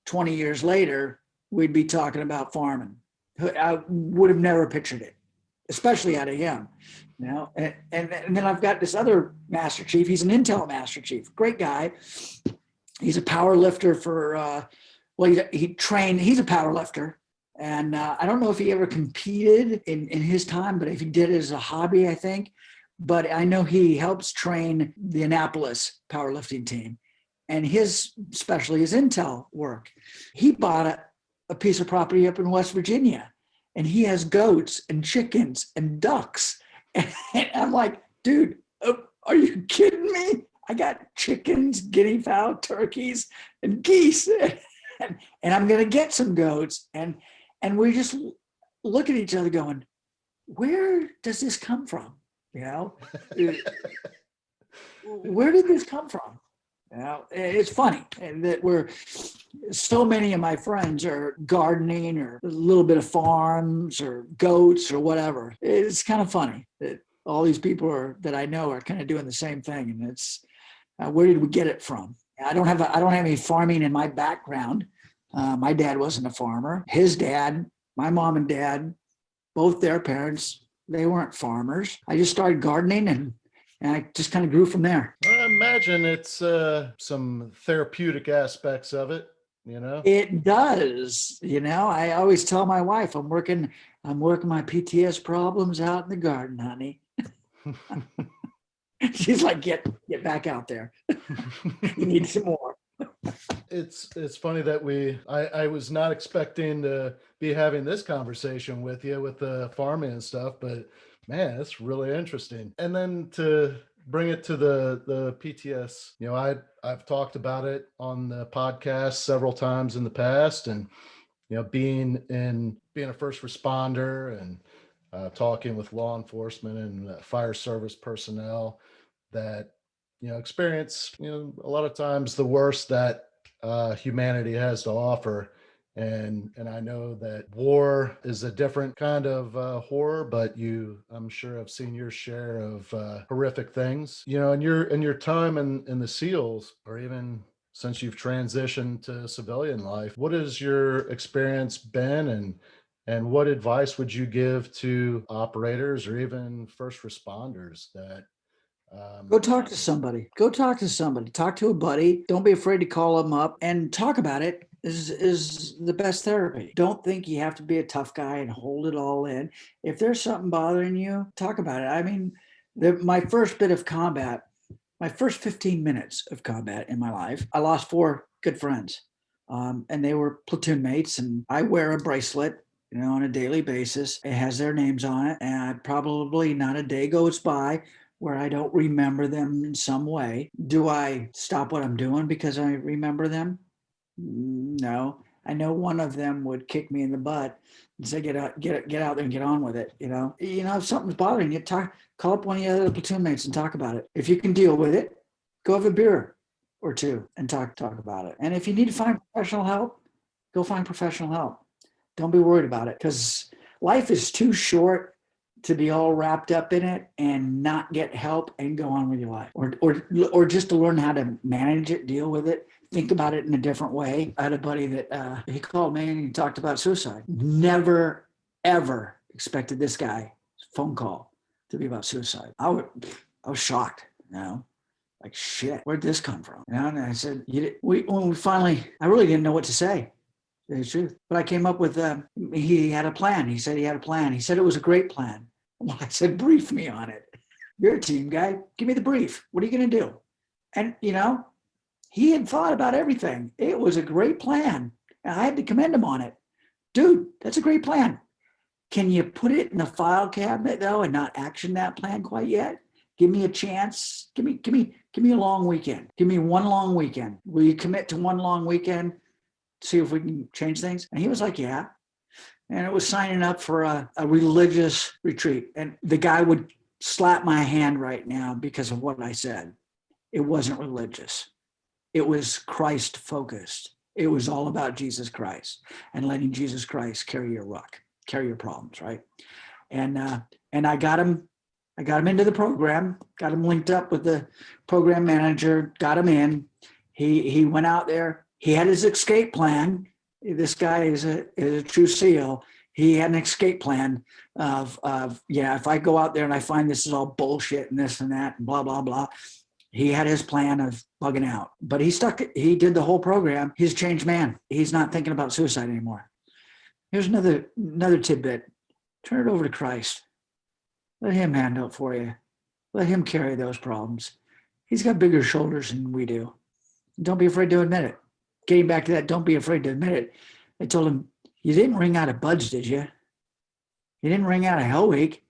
20 years later, we'd be talking about farming. I would have never pictured it, especially out of him, and then I've got this other Master Chief. He's an Intel Master Chief, great guy. He's a power lifter for, he's a power lifter. And I don't know if he ever competed in his time, but if he did it as a hobby, I think. But I know he helps train the Annapolis powerlifting team. And his specialty is Intel work. He bought a piece of property up in West Virginia, and he has goats and chickens and ducks. And I'm like, dude, are you kidding me? I got chickens, guinea fowl, turkeys, and geese, and I'm going to get some goats. And we just look at each other going, where does this come from? Where did this come from? It's funny that so many of my friends are gardening or a little bit of farms or goats or whatever. It's kind of funny that all these people that I know are kind of doing the same thing. And it's, where did we get it from? I don't have any farming in my background. My dad wasn't a farmer. His dad, my mom and dad, both their parents, they weren't farmers. I just started gardening and I just kind of grew from there. I imagine it's some therapeutic aspects of it, It does. I always tell my wife, I'm working my PTS problems out in the garden, honey. She's like, get back out there. You need some more. It's funny that I was not expecting to be having this conversation with you with the farming and stuff, but man, it's really interesting. And then to bring it to the PTS, I've talked about it on the podcast several times in the past, and being a first responder and talking with law enforcement and fire service personnel that experience a lot of times the worst that humanity has to offer. And I know that war is a different kind of horror, but I'm sure have seen your share of horrific things. In your time in the SEALs, or even since you've transitioned to civilian life, what has your experience been, and what advice would you give to operators or even first responders that go talk to somebody. Talk to a buddy. Don't be afraid to call them up and talk about it. is the best therapy. Don't think you have to be a tough guy and hold it all in. If there's something bothering you, talk about it. I mean, my first bit of combat, my first 15 minutes of combat in my life, I lost 4 good friends. And they were platoon mates, and I wear a bracelet, on a daily basis. It has their names on it, and probably not a day goes by where I don't remember them in some way. Do I stop what I'm doing because I remember them? No. I know one of them would kick me in the butt and say, get out there and get on with it. If something's bothering you, call up one of your other platoon mates and talk about it. If you can deal with it, go have a beer or 2 and talk about it. And if you need to find professional help, go find professional help. Don't be worried about it, because life is too short to be all wrapped up in it and not get help and go on with your life, or just to learn how to manage it, deal with it, think about it in a different way. I had a buddy that he called me and he talked about suicide. Never, ever expected this guy's phone call to be about suicide. I was shocked, like, shit, where'd this come from? And I said, when we finally, I really didn't know what to say. The truth. But I came up with, he had a plan. He said he had a plan. He said it was a great plan. Well, I said, brief me on it. You're a team guy. Give me the brief. What are you going to do? And, he had thought about everything. It was a great plan. And I had to commend him on it. Dude, that's a great plan. Can you put it in the file cabinet, though, and not action that plan quite yet? Give me a chance. Give me a long weekend. Give me one long weekend. Will you commit to one long weekend? See if we can change things? And he was like, yeah. And it was signing up for a religious retreat. And the guy would slap my hand right now because of what I said. It wasn't religious. It was Christ focused. It was all about Jesus Christ and letting Jesus Christ carry your ruck, carry your problems, right? And I got him into the program, got him linked up with the program manager, got him in. He went out there. He had his escape plan. This guy is a true SEAL. He had an escape plan of if I go out there and I find this is all bullshit and this and that and blah, blah, blah. He had his plan of bugging out, but he did the whole program. He's a changed man. He's not thinking about suicide anymore. Here's another tidbit. Turn it over to Christ. Let him handle it for you. Let him carry those problems. He's got bigger shoulders than we do. Don't be afraid to admit it. Getting back to that, don't be afraid to admit it. I told him, you didn't ring out of Buds, did you? You didn't ring out of Hell Week.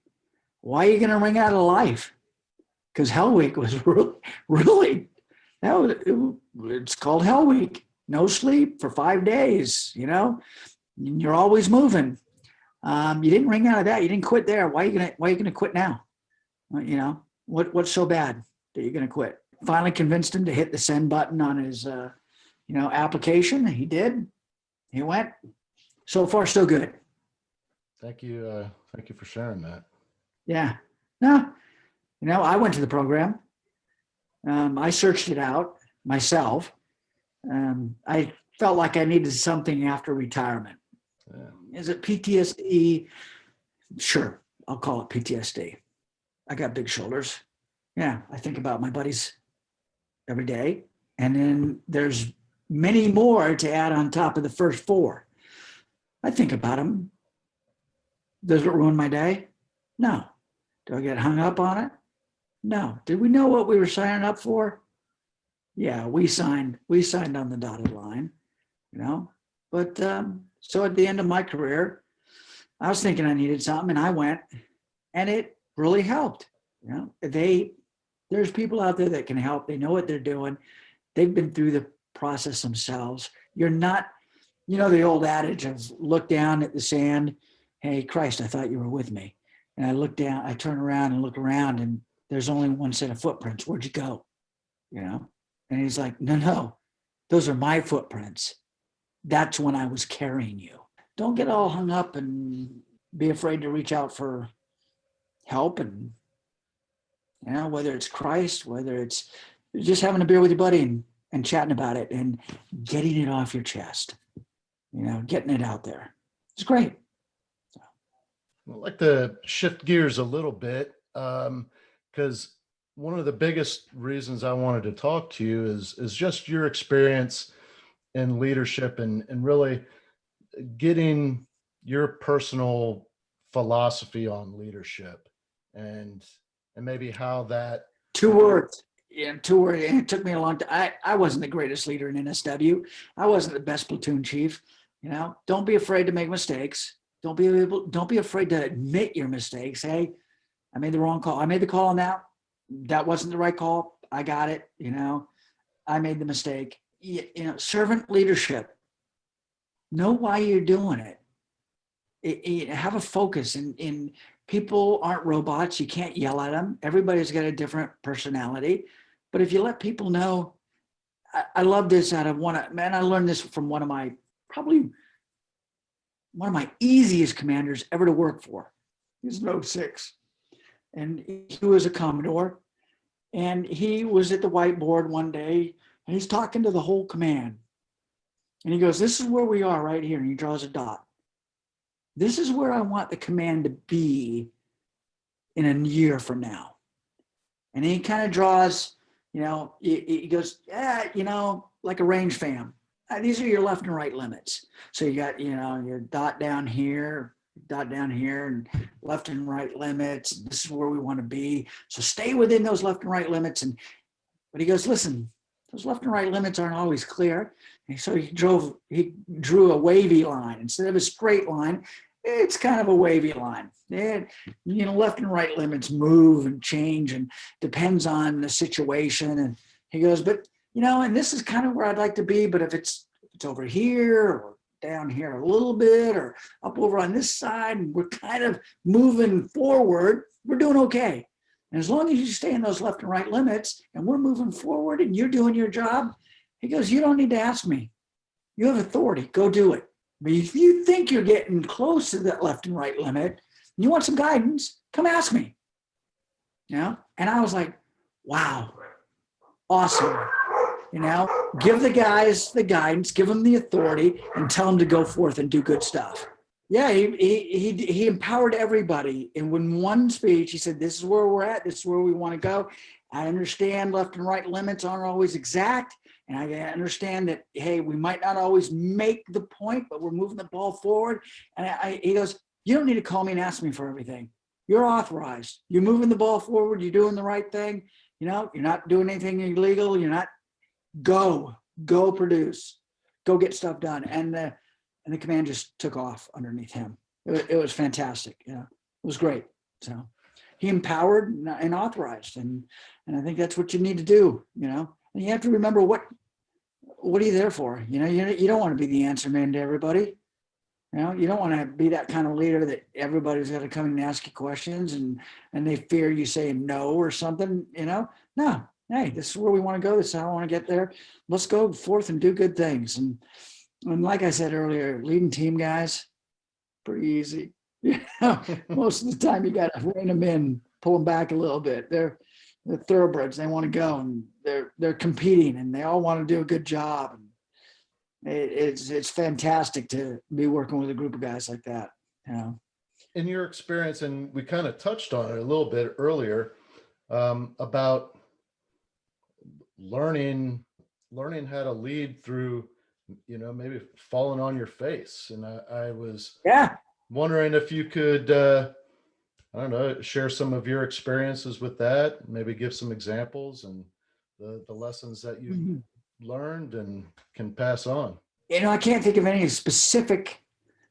Why are you going to ring out of life? Because Hell Week was really it's called Hell Week. No sleep for 5 days, You're always moving. You didn't ring out of that. You didn't quit there. Why are you gonna quit now? What's so bad that you're gonna quit? Finally convinced him to hit the send button on his application. He did. He went. So far, so good. Thank you. Thank you for sharing that. Yeah. No, I went to the program. I searched it out myself. I felt like I needed something after retirement. Yeah. Is it PTSD? Sure, I'll call it PTSD. I got big shoulders. Yeah, I think about my buddies every day. And then there's many more to add on top of the first 4. I think about them. Does it ruin my day? No. Do I get hung up on it? No. Did we know what we were signing up for? Yeah, we signed on the dotted line, But so at the end of my career, I was thinking I needed something, and I went, and it really helped. There's people out there that can help. They know what they're doing. They've been through the process themselves. You're not, the old adage of look down at the sand. Hey, Christ, I thought you were with me. And I look down, I turn around and look around, and there's only one set of footprints. Where'd you go? And he's like, no, those are my footprints. That's when I was carrying you. Don't get all hung up and be afraid to reach out for help. And, whether it's Christ, whether it's just having a beer with your buddy and chatting about it and getting it off your chest, getting it out there. It's great. I'd like to shift gears a little bit because one of the biggest reasons I wanted to talk to you is just your experience in leadership and really getting your personal philosophy on leadership and maybe how that. 2 words. Yeah, 2 words. And it took me a long time. I wasn't the greatest leader in NSW. I wasn't the best platoon chief. Don't be afraid to make mistakes. Don't be afraid to admit your mistakes. Hey, I made the wrong call. I made the call on that. That wasn't the right call. I got it. I made the mistake. Servant leadership. Know why you're doing it. Have a focus. And people aren't robots. You can't yell at them. Everybody's got a different personality. But if you let people know, I love this I learned this from one of my easiest commanders ever to work for. He was an 06. And he was a Commodore. And he was at the whiteboard one day, and he's talking to the whole command. And he goes, this is where we are right here. And he draws a dot. This is where I want the command to be in a year from now. And he kind of draws, he goes, like a range fam. These are your left and right limits. So you got, your dot down here, and left and right limits. This is where we want to be. So stay within those left and right limits. But he goes, listen, those left and right limits aren't always clear. And so he drew a wavy line. Instead of a straight line, it's kind of a wavy line. Left and right limits move and change and depends on the situation. And he goes, but, and this is kind of where I'd like to be, but if it's over here or down here a little bit or up over on this side, and we're kind of moving forward, we're doing okay. And as long as you stay in those left and right limits and we're moving forward and you're doing your job, he goes, you don't need to ask me. You have authority. Go do it. But if you think you're getting close to that left and right limit, and you want some guidance, come ask me. And I was like, wow, awesome. Give the guys the guidance, give them the authority, and tell them to go forth and do good stuff. Yeah, he empowered everybody. And when one speech, he said, this is where we're at. This is where we want to go. I understand left and right limits aren't always exact. And I understand that, hey, we might not always make the point, but we're moving the ball forward. And he goes, you don't need to call me and ask me for everything. You're authorized. You're moving the ball forward. You're doing the right thing. You're not doing anything illegal. You're not. Go produce, go get stuff done. And the command just took off underneath him. It was fantastic. It was great. So he empowered and authorized. And I think that's what you need to do, and you have to remember what are you there for? You don't want to be the answer man to everybody. You don't want to be that kind of leader that everybody's got to come and ask you questions and they fear you saying no or something, no. Hey, this is where we want to go. This is how I want to get there. Let's go forth and do good things. And like I said earlier, leading team guys, pretty easy. Most of the time you got to rein them in, pull them back a little bit. They're thoroughbreds. They want to go and they're competing and they all want to do a good job. And it's fantastic to be working with a group of guys like that. In your experience, and we kind of touched on it a little bit earlier, about learning how to lead through, maybe falling on your face. And I was wondering if you could, share some of your experiences with that, maybe give some examples and the lessons that you learned and can pass on. I can't think of any specific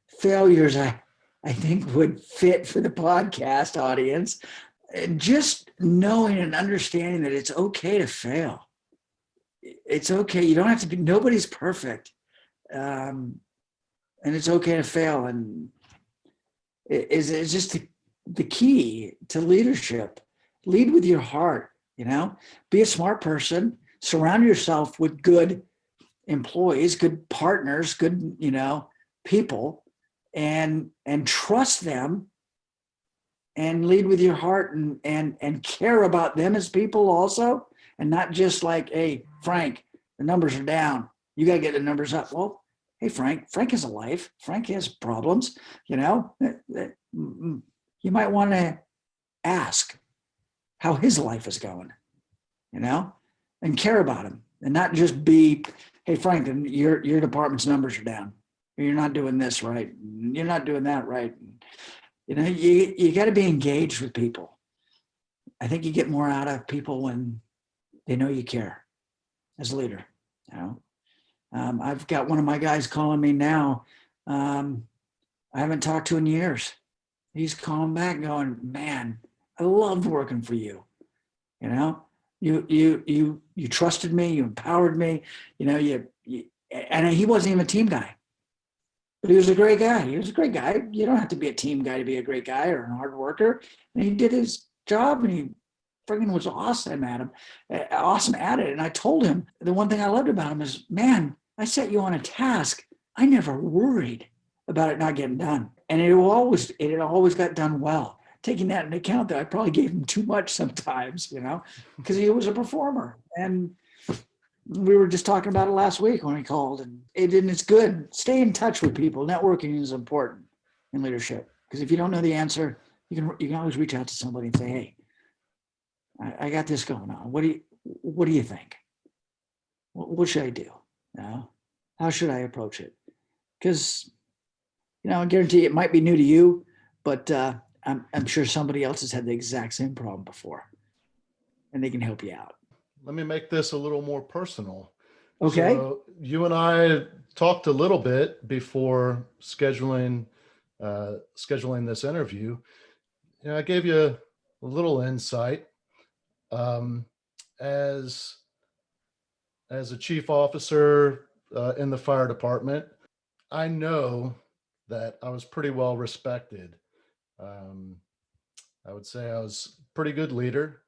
failures I think would fit for the podcast audience. Just knowing and understanding that it's okay to fail. It's okay. You don't have to be, nobody's perfect. And it's okay to fail. And it's just the key to leadership. Lead with your heart, be a smart person, surround yourself with good employees, good partners, good, people, and trust them and lead with your heart and care about them as people also. And not just like, hey, Frank, the numbers are down. You got to get the numbers up. Well, hey, Frank has a life. Frank has problems. You might want to ask how his life is going, and care about him and not just be hey, Franklin, your department's numbers are down. You're not doing this right. You're not doing that right. You got to be engaged with people. I think you get more out of people when they know you care as a leader. I've got one of my guys calling me now. I haven't talked to in years. He's calling back going, man, I loved working for you. You trusted me, you empowered me, and he wasn't even a team guy, but he was a great guy. He was a great guy. You don't have to be a team guy to be a great guy or a hard worker. And he did his job, and he friggin' was awesome at it. And I told him the one thing I loved about him is, man, I set you on a task. I never worried about it not getting done. And it always got done well. Taking that into account that I probably gave him too much sometimes, because he was a performer. And we were just talking about it last week when he called, and it's good. Stay in touch with people. Networking is important in leadership, because if you don't know the answer, you can always reach out to somebody and say, hey, I got this going on. What do you think? What should I do? How should I approach it? Because, I guarantee it might be new to you, but I'm sure somebody else has had the exact same problem before, and they can help you out. Let me make this a little more personal. Okay. So you and I talked a little bit before scheduling this interview. I gave you a little insight. As a chief officer in the fire department, I know that I was pretty well respected. I would say I was a pretty good leader,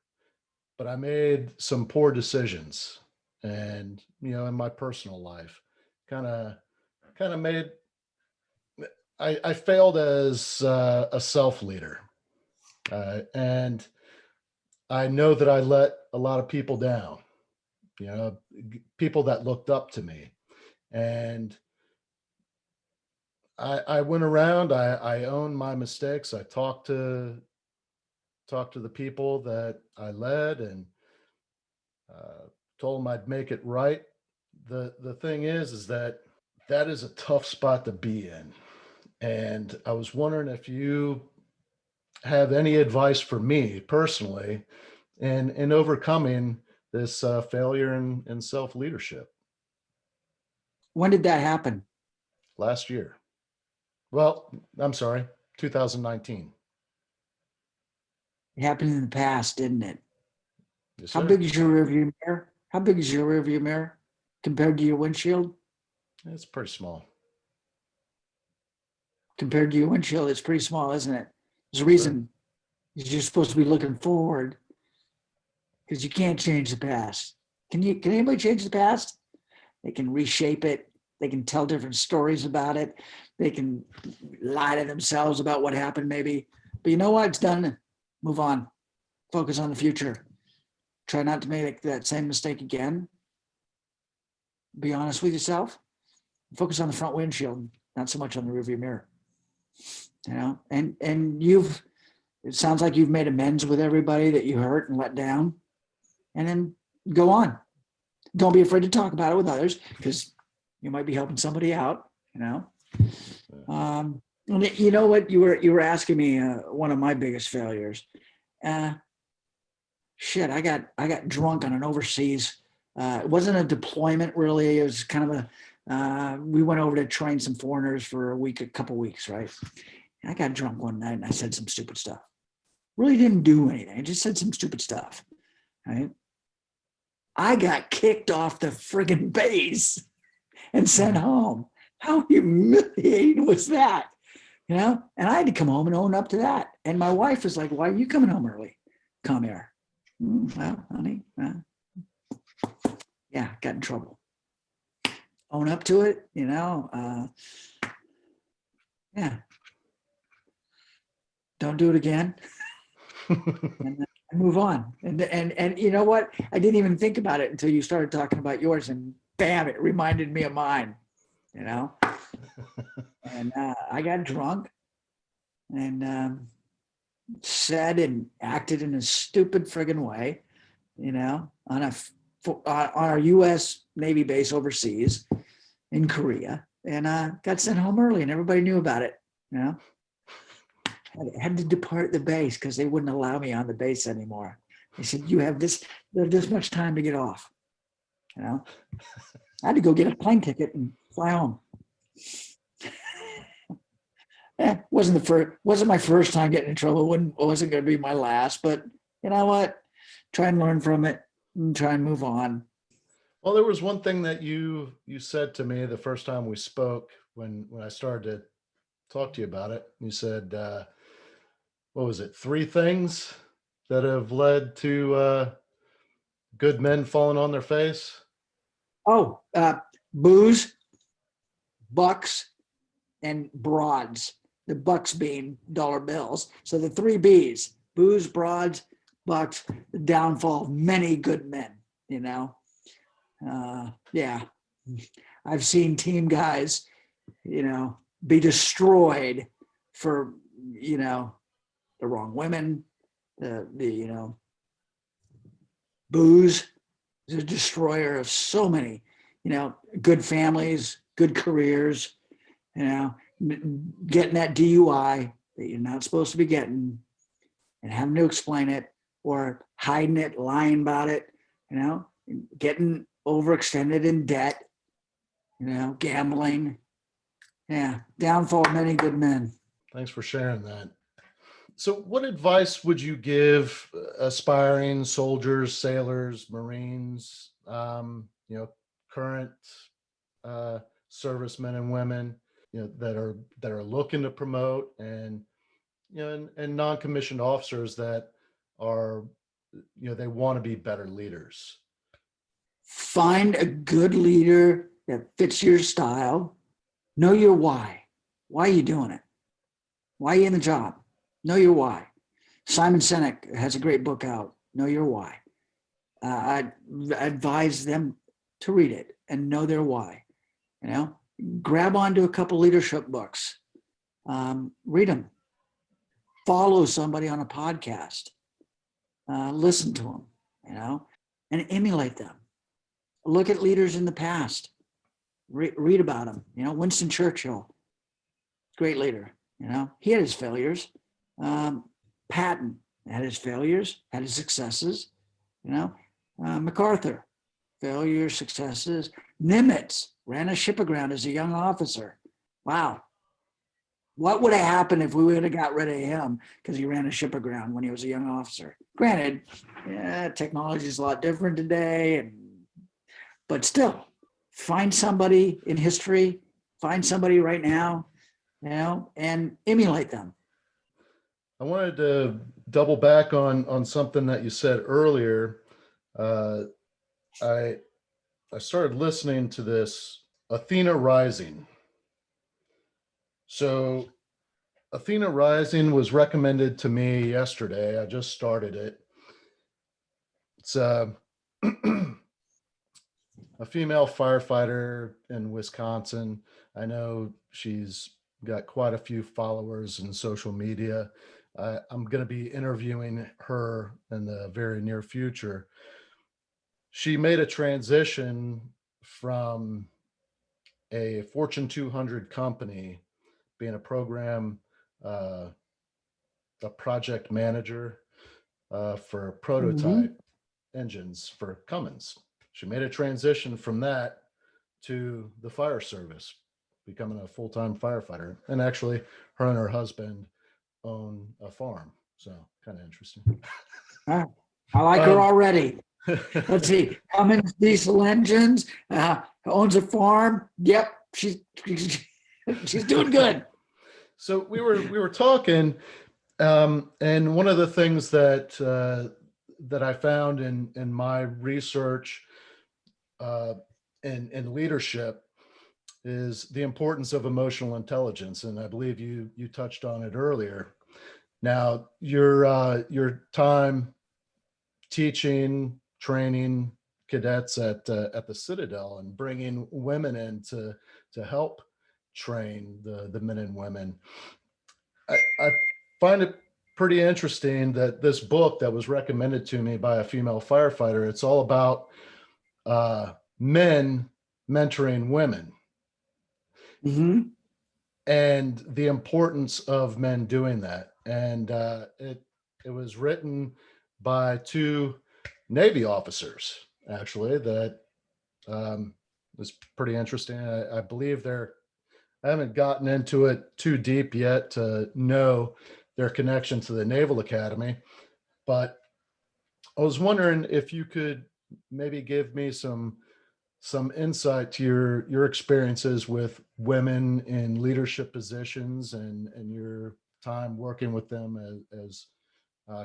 but I made some poor decisions, and in my personal life, kind of made. I failed as a self leader, and I know that I let a lot of people down. People that looked up to me, and I went around. I owned my mistakes. I talked to the people that I led, and told them I'd make it right. The thing is that is a tough spot to be in, and I was wondering if you have any advice for me personally in overcoming this failure in self leadership. When did that happen? Last year. Well, I'm sorry, 2019. It happened in the past, didn't it? Yes, How sir. big is your rearview mirror? How big is your rearview mirror compared to your windshield? It's pretty small. Compared to your windshield, it's pretty small, isn't it? There's a Yes, sir. reason you're supposed to be looking forward, because you can't change the past. Can anybody change the past? They can reshape it. They can tell different stories about it. They can lie to themselves about what happened maybe. But you know what? It's done. Move on. Focus on the future. Try not to make that same mistake again. Be honest with yourself. Focus on the front windshield, not so much on the rearview mirror. And it sounds like you've made amends with everybody that you hurt and let down. And then go on. Don't be afraid to talk about it with others, because you might be helping somebody out. And you know what, you were asking me one of my biggest failures. I got drunk on an overseas. It wasn't a deployment really. It was kind of we went over to train some foreigners for a couple weeks, right? And I got drunk one night and I said some stupid stuff. Really didn't do anything. I just said some stupid stuff, right? I got kicked off the friggin' base and sent home. How humiliating was that? And I had to come home and own up to that. And my wife was like, why are you coming home early? Come here. Well, honey, got in trouble. Own up to it, Don't do it again. And move on. And you know what? I didn't even think about it until you started talking about yours, and bam, it reminded me of mine, And I got drunk and said and acted in a stupid friggin' way, on our U.S. Navy base overseas in Korea, and got sent home early, and everybody knew about it. You know, I had to depart the base because they wouldn't allow me on the base anymore. They said, you have this much time to get off. You know, I had to go get a plane ticket and fly home. Wasn't my first time getting in trouble. Wasn't going to be my last, but you know what? Try and learn from it and try and move on. Well, there was one thing that you said to me the first time we spoke when I started to talk to you about it. You said, what was it? 3 things that have led to good men falling on their face. Oh, booze, bucks, and broads. The bucks being dollar bills. So the 3 B's: booze, broads, bucks. The downfall of many good men. You know, yeah. I've seen team guys, you know, be destroyed for, you know, the wrong women. The you know, booze is a destroyer of so many, you know, good families, good careers, you know, getting that DUI that you're not supposed to be getting and having to explain it, or hiding it, lying about it, you know, getting overextended in debt, you know, gambling. Yeah, downfall of many good men. Thanks for sharing that. So what advice would you give aspiring soldiers, sailors, Marines, you know, current servicemen and women, you know, that are looking to promote, and you know, and non-commissioned officers that are, you know, they want to be better leaders? Find a good leader that fits your style. Know your why. Why are you doing it? Why are you in the job? Know your why. Simon Sinek has a great book out, Know Your Why. I advise them to read it and know their why. You know, grab onto a couple leadership books, read them, follow somebody on a podcast, listen to them, you know, and emulate them. Look at leaders in the past, read about them. You know, Winston Churchill, great leader. You know, he had his failures. Patton had his failures, had his successes. You know, MacArthur, failures, successes. Nimitz ran a ship aground as a young officer. Wow. What would have happened if we would have got rid of him because he ran a ship aground when he was a young officer? Granted, yeah, technology is a lot different today, but still, find somebody in history, find somebody right now, you know, and emulate them. I wanted to double back on something that you said earlier. I started listening to this Athena Rising. So Athena Rising was recommended to me yesterday. I just started it. It's a female firefighter in Wisconsin. I know she's got quite a few followers in social media. I'm going to be interviewing her in the very near future. She made a transition from a Fortune 200 company, being a program, a project manager for prototype engines for Cummins. She made a transition from that to the fire service, becoming a full-time firefighter. And actually, her and her husband own a farm. So kind of interesting. I like her already. Let's see. Cummins diesel engines, owns a farm. Yep, she's doing good. So we were talking, and one of the things that I found in my research in leadership is the importance of emotional intelligence, and I believe you touched on it earlier. Now, your time teaching, training cadets at the Citadel and bringing women in to help train the men and women, I find it pretty interesting that this book that was recommended to me by a female firefighter, it's all about men mentoring women Mm-hmm. and the importance of men doing that. And it was written by two Navy officers, actually, that was pretty interesting. I believe I haven't gotten into it too deep yet to know their connection to the Naval Academy, but I was wondering if you could maybe give me some insight to your experiences with women in leadership positions and your time working with them as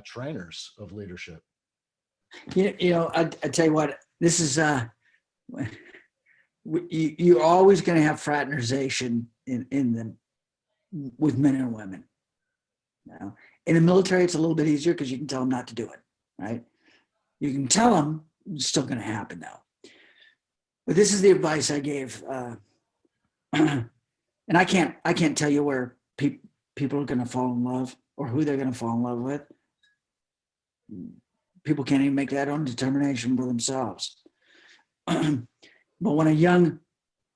trainers of leadership. I tell you what, this is you're always going to have fraternization in them with men and women. Now, in the military, it's a little bit easier because you can tell them not to do it, right? You can tell them it's still going to happen though. But this is the advice I gave, and I can't tell you where people are going to fall in love or who they're going to fall in love with. People can't even make that own determination for themselves. But when a young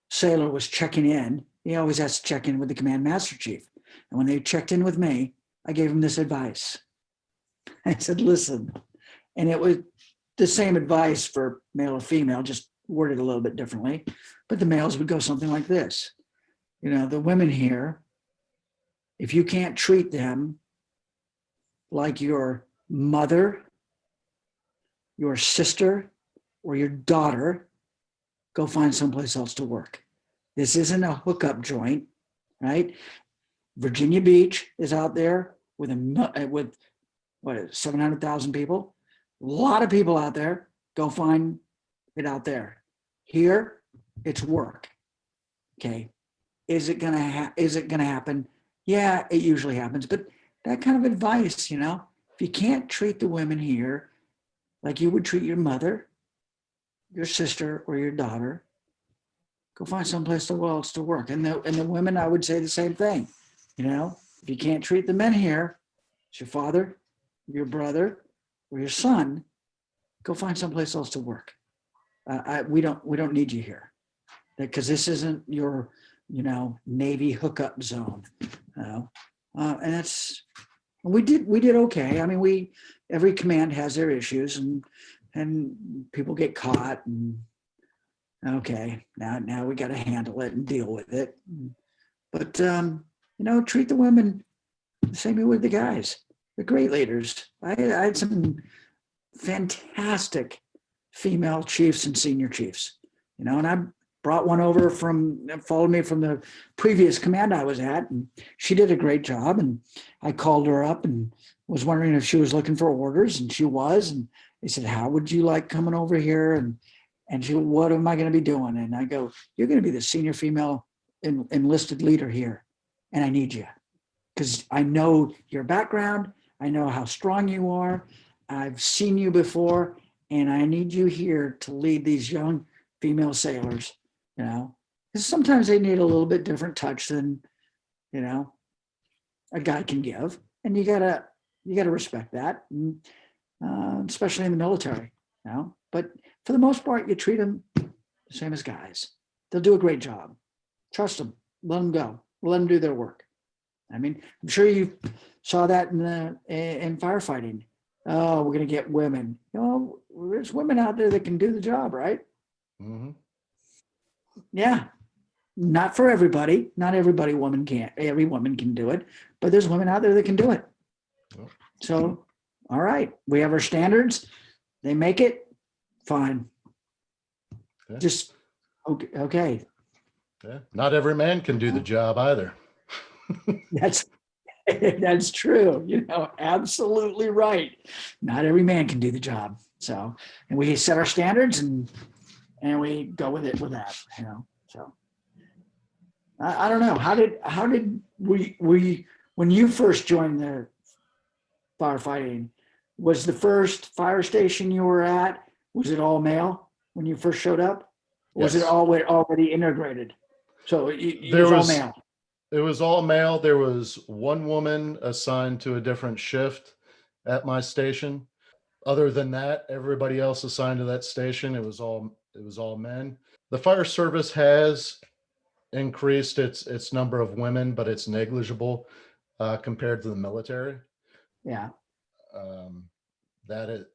sailor was checking in, he always has to check in with the command master chief. And when they checked in with me, I gave him this advice. I said, listen, and it was the same advice for male or female, just worded a little bit differently. But the males would go something like this. The women here, if you can't treat them like your mother, your sister, or your daughter, go find someplace else to work. This isn't a hookup joint, right? Virginia Beach is out there with 700,000 people. A lot of people out there. Go find it out there. Here, it's work. Okay, is it gonna happen? Yeah, it usually happens. But that kind of advice, if you can't treat the women here like you would treat your mother, your sister, or your daughter, go find someplace else to work. And the women, I would say the same thing. If you can't treat the men here, it's your father, your brother, or your son, go find someplace else to work. We don't need you here, because this isn't your Navy hookup zone. And we did okay. I mean, every command has their issues, and people get caught, and okay, now we got to handle it and deal with it. But treat the women the same way with the guys. They're great leaders. I had some fantastic female chiefs and senior chiefs, and I brought one over followed me from the previous command I was at, and she did a great job. And I called her up and was wondering if she was looking for orders, and she was. And they said, how would you like coming over here? And she, what am I going to be doing? And I go, you're going to be the senior female enlisted leader here, and I need you because I know your background. I know how strong you are. I've seen you before, and I need you here to lead these young female sailors, because sometimes they need a little bit different touch than, a guy can give. And you gotta respect that, especially in the military, But for the most part, you treat them the same as guys. They'll do a great job. Trust them. Let them go. Let them do their work. I mean, I'm sure you saw that in firefighting. Oh, we're going to get women. There's women out there that can do the job, right? Mm-hmm. Yeah. Not for everybody. Not every woman can do it, but there's women out there that can do it. Yep. So, all right, we have our standards. They make it, fine. Yeah. Just okay. Yeah. Not every man can do the job either. That's true. Absolutely right. Not every man can do the job. So, and we set our standards and we go with that. So I don't know. How did we when you first joined the firefighting? Was the first fire station you were at, was it all male when you first showed up? Or yes. Was it already integrated? So it was all male. It was all male. There was one woman assigned to a different shift at my station. Other than that, everybody else assigned to that station, it was all it was all men. The fire service has increased its number of women, but it's negligible compared to the military. Yeah. Um, that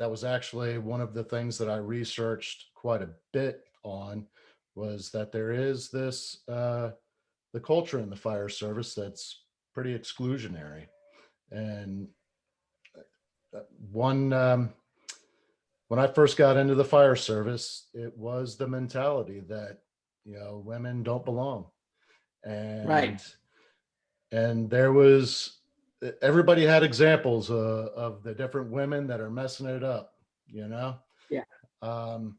was actually one of the things that I researched quite a bit on, was that there is this the culture in the fire service that's pretty exclusionary. And one when I first got into the fire service, it was the mentality that, women don't belong. And Right. and there was everybody had examples of the different women that are messing it up, Yeah. um,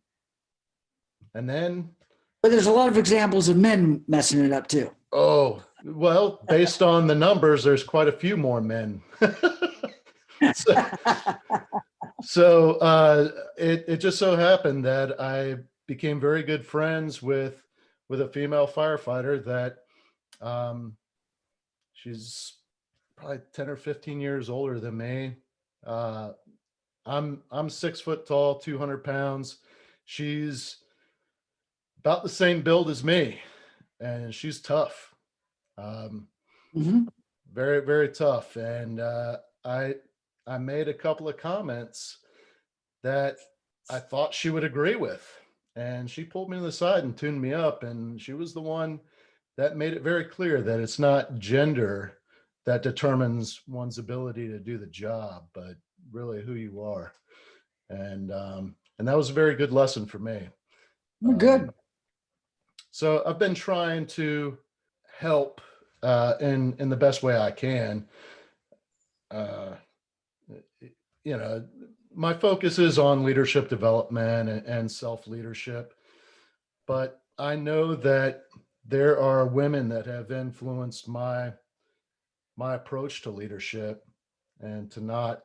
and then, But there's a lot of examples of men messing it up too. oh well, based on the numbers, there's quite a few more men. so it just so happened that I became very good friends with a female firefighter that she's probably 10 or 15 years older than me. Uh, I'm 6 foot tall, 200 pounds. She's about the same build as me, and she's tough. Mhm. Very, very tough. And I made a couple of comments that I thought she would agree with. And she pulled me to the side and tuned me up. And she was the one that made it very clear that it's not gender that determines one's ability to do the job, but really who you are. And that was a very good lesson for me. Good. So I've been trying to help in the best way I can. My focus is on leadership development and self-leadership, but I know that there are women that have influenced my approach to leadership, and to not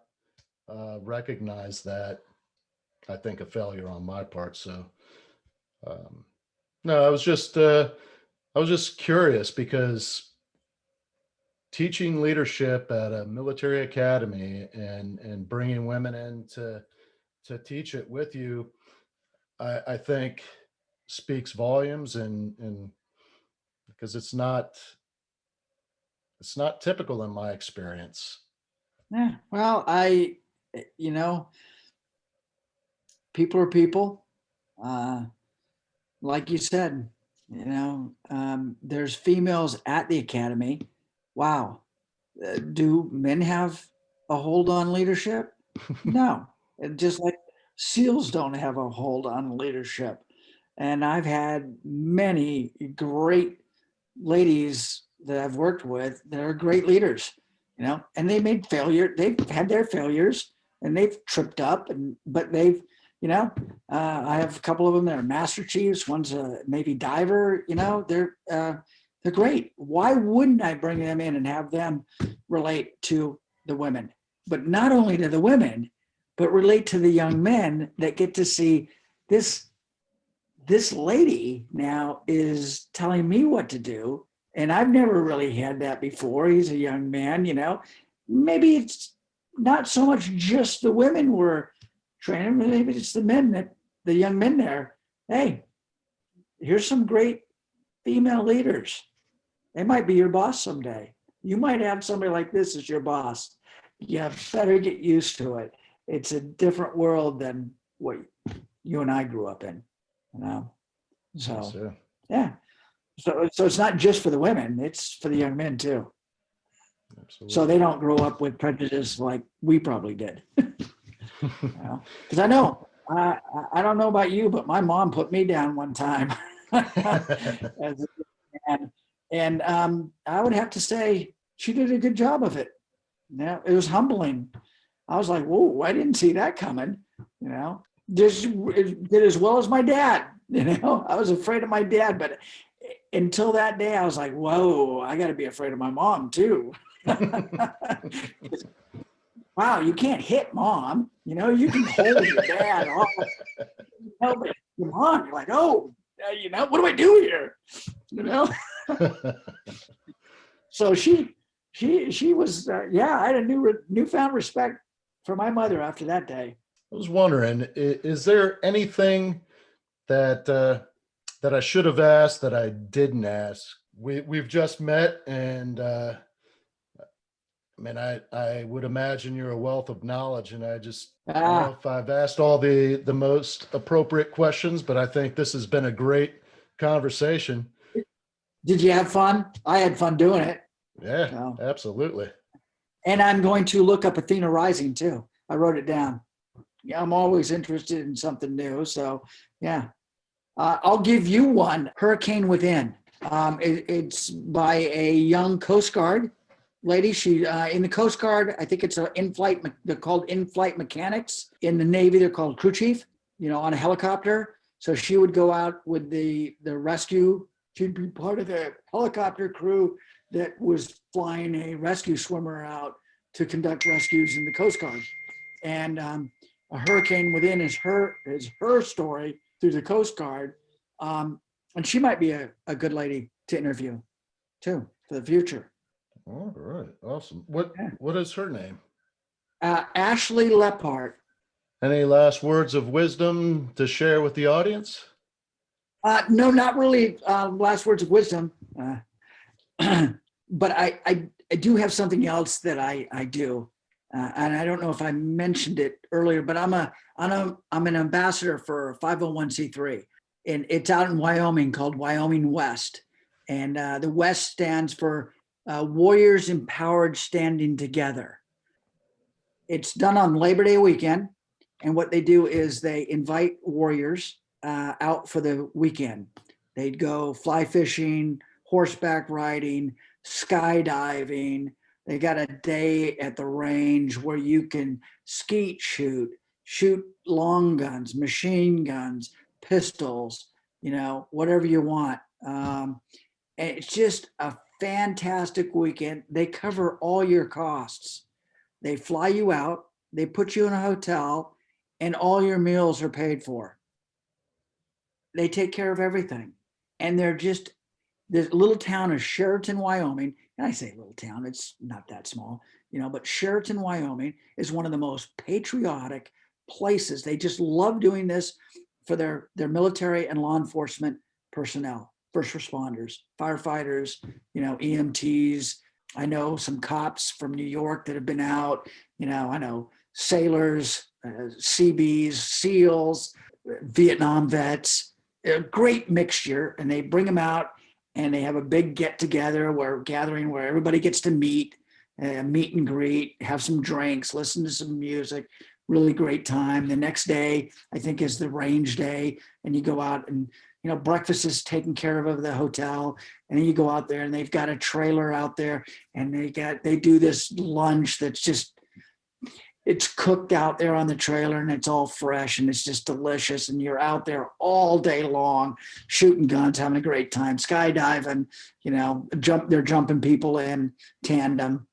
recognize that, I think, a failure on my part. So no, I was just curious, because teaching leadership at a military academy and bringing women in to teach it with you, I think speaks volumes, and because it's not typical in my experience. Yeah. Well, you know, people are people. Like you said, there's females at the academy. Wow. Do men have a hold on leadership? No. Just like SEALs don't have a hold on leadership. And I've had many great ladies that I've worked with that are great leaders, and they made failure. They've had their failures and they've tripped up, but they've, I have a couple of them that are master chiefs. One's a Navy diver. They're great. Why wouldn't I bring them in and have them relate to the women? But not only to the women, but relate to the young men that get to see this lady now is telling me what to do. And I've never really had that before. He's a young man, maybe it's not so much just the women were training, maybe it's the young men there. Hey, here's some great female leaders. They might be your boss someday. You might have somebody like this as your boss. You better get used to it. It's a different world than what you and I grew up in, So, Yes, yeah. So it's not just for the women, it's for the young men too. absolutely. So they don't grow up with prejudice like we probably did. Because I know, I don't know about you, but my mom put me down one time. As a man. And I would have to say she did a good job of it. It was humbling. I was like, whoa, I didn't see that coming. Just did as well as my dad. I was afraid of my dad, but until that day, I was like, whoa, I got to be afraid of my mom too. Wow, you can't hit mom. You can hold your dad off. But your mom, you're like, oh, what do I do here? So she was, I had a newfound respect for my mother after that day. I was wondering, is there anything that I should have asked that I didn't ask. We've just met, and I mean, I would imagine you're a wealth of knowledge, and I don't know if I've asked all the most appropriate questions, but I think this has been a great conversation. Did you have fun? I had fun doing it. Yeah, So. absolutely. And I'm going to look up Athena Rising too. I wrote it down. Yeah, I'm always interested in something new. So yeah, I'll give you one, Hurricane Within. It's by a young Coast Guard lady. She in the Coast Guard, I think it's a in-flight. They're called in-flight mechanics. In the Navy, they're called crew chief. On a helicopter. So she would go out with the rescue. She'd be part of the helicopter crew that was flying a rescue swimmer out to conduct rescues in the Coast Guard. And A Hurricane Within is her story through the Coast Guard. And she might be a good lady to interview too for the future. All right. Awesome. What is her name? Ashley Lepard. Any last words of wisdom to share with the audience? No, not really last words of wisdom. But I do have something else that I do. And I don't know if I mentioned it earlier, but I'm an ambassador for 501c3. And it's out in Wyoming called Wyoming West. And the West stands for Warriors Empowered Standing Together. It's done on Labor Day weekend. And what they do is they invite warriors out for the weekend. They'd go fly fishing, horseback riding, skydiving. They got a day at the range where you can skeet shoot long guns, machine guns, pistols, whatever you want. And it's just a fantastic weekend. They cover all your costs. They fly you out, they put you in a hotel, and all your meals are paid for. They take care of everything. And this little town of Sheraton, Wyoming, and I say little town, it's not that small, but Sheraton, Wyoming is one of the most patriotic places. They just love doing this for their military and law enforcement personnel, first responders, firefighters, EMTs. I know some cops from New York that have been out, I know sailors, Seabees, SEALs, Vietnam vets, a great mixture, and they bring them out and they have a big get-together where everybody gets to meet and greet, have some drinks, listen to some music, really great time. The next day, I think, is the range day, and you go out and, breakfast is taken care of at the hotel, and then you go out there and they've got a trailer out there, and they do this lunch that's just, it's cooked out there on the trailer and it's all fresh and it's just delicious. And you're out there all day long, shooting guns, having a great time, skydiving, they're jumping people in tandem,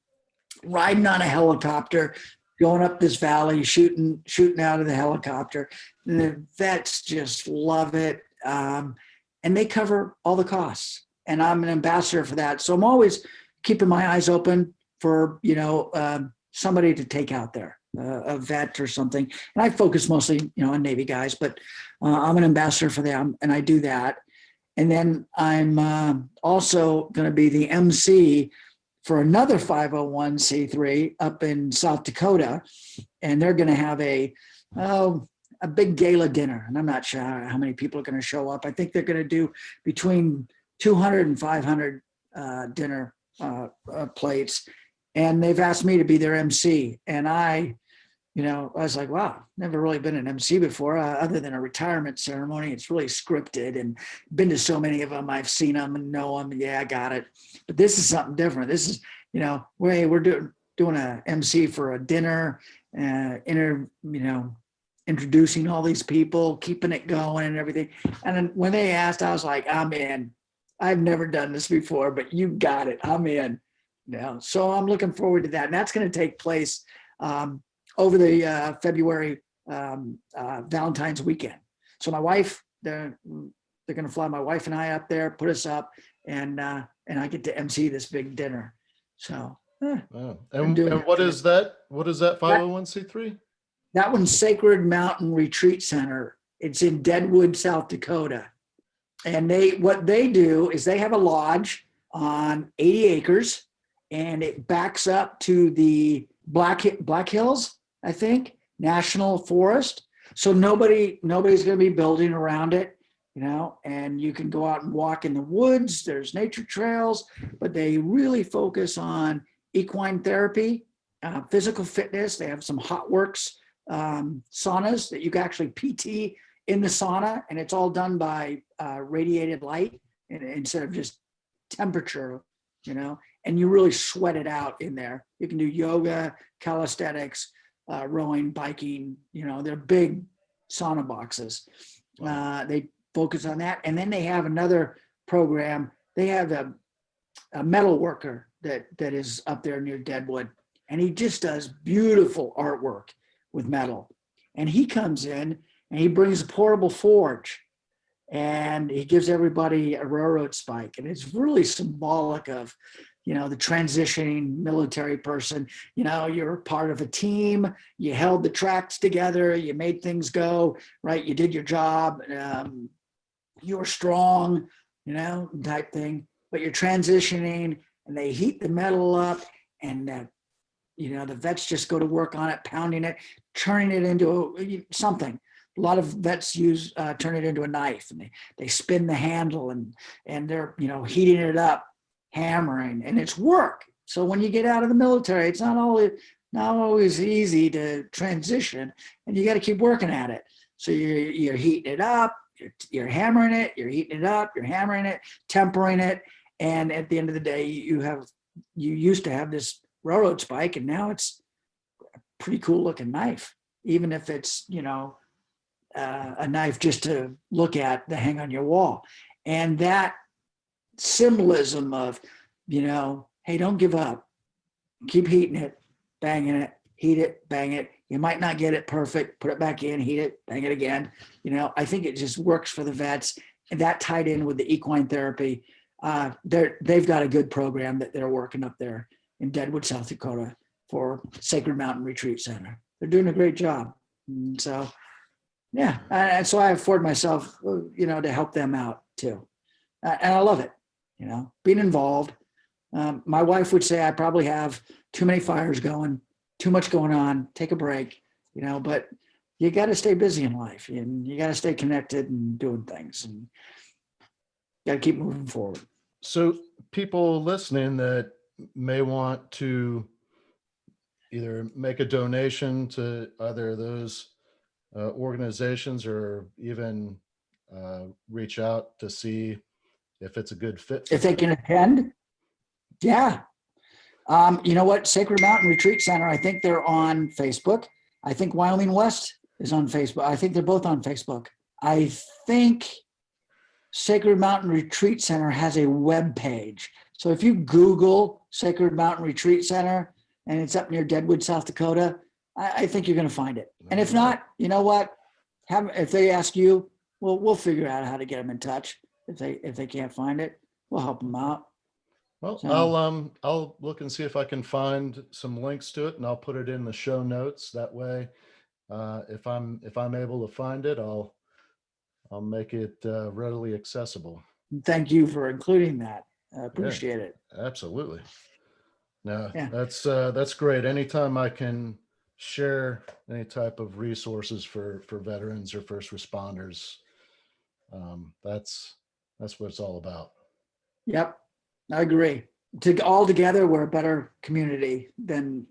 riding on a helicopter, going up this valley, shooting out of the helicopter. And the vets just love it. And they cover all the costs. And I'm an ambassador for that. So I'm always keeping my eyes open for, somebody to take out there, a vet or something. And I focus mostly, on Navy guys, but I'm an ambassador for them, and I do that. And then I'm also going to be the MC for another 501c3 up in South Dakota, and they're going to have a big gala dinner. And I'm not sure how many people are going to show up. I think they're going to do between 200 and 500 dinner plates. And they've asked me to be their MC. And I was like, wow, never really been an MC before, other than a retirement ceremony. It's really scripted, and been to so many of them. I've seen them and know them. Yeah, I got it. But this is something different. This is, we're doing a MC for a dinner, introducing all these people, keeping it going and everything. And then when they asked, I was like, I'm in. I've never done this before, but you got it. I'm in. So I'm looking forward to that. And that's going to take place over the February Valentine's weekend. So my wife, they're going to fly my wife and I up there, put us up, and I get to MC this big dinner. So. Wow. And what is that? What is that 501c3? That one's Sacred Mountain Retreat Center It's in Deadwood, South Dakota. And what they do is they have a lodge on 80 acres, and it backs up to the Black Hills, I think, National Forest. So nobody's going to be building around it, and you can go out and walk in the woods. There's nature trails, but they really focus on equine therapy, physical fitness. They have some hot works saunas that you can actually PT in the sauna, and it's all done by radiated light instead of just temperature, and you really sweat it out in there. You can do yoga, calisthenics, rowing, biking, they're big sauna boxes. They focus on that. And then they have another program. They have a metal worker that is up there near Deadwood, and he just does beautiful artwork with metal. And he comes in and he brings a portable forge, and he gives everybody a railroad spike. And it's really symbolic of, the transitioning military person. You're part of a team, you held the tracks together, you made things go, right? You did your job, you were strong, type thing, but you're transitioning, and they heat the metal up, and the vets just go to work on it, pounding it, turning it into something. A lot of vets turn it into a knife, and they spin the handle, and they're, heating it up, hammering, and it's work. So when you get out of the military, it's not always easy to transition, and you got to keep working at it. So you're heating it up, you're hammering it, you're heating it up, you're hammering it, tempering it, and at the end of the day, you used to have this railroad spike, and now it's a pretty cool looking knife, even if it's a knife just to look at, to hang on your wall. And that symbolism of, hey, don't give up, keep heating it, banging it, heat it, bang it. You might not get it perfect, put it back in, heat it, bang it again. I think it just works for the vets, and that tied in with the equine therapy. They've got a good program that they're working up there in Deadwood, South Dakota for Sacred Mountain Retreat Center. They're doing a great job. And so, yeah. And so I afford myself, to help them out too. And I love it, being involved. My wife would say I probably have too many fires going, too much going on, take a break, but you got to stay busy in life, and you got to stay connected and doing things, and got to keep moving forward. So people listening that may want to either make a donation to either of those organizations, or even reach out to see if it's a good fit. If they can attend. Yeah. You know what? Sacred Mountain Retreat Center, I think they're on Facebook. I think Wyoming West is on Facebook. I think they're both on Facebook. I think Sacred Mountain Retreat Center has a web page. So if you Google Sacred Mountain Retreat Center and it's up near Deadwood, South Dakota, I think you're going to find it. And if not, you know what? If they ask you, we'll figure out how to get them in touch. If they can't find it, we'll help them out. Well, So, I'll look and see if I can find some links to it, and I'll put it in the show notes. That way, if I'm able to find it, I'll make it readily accessible. Thank you for including that. I appreciate it. Absolutely. No, Yeah. that's great. Anytime I can share any type of resources for veterans or first responders, that's what it's all about. Yep, I agree. All together, we're a better community than,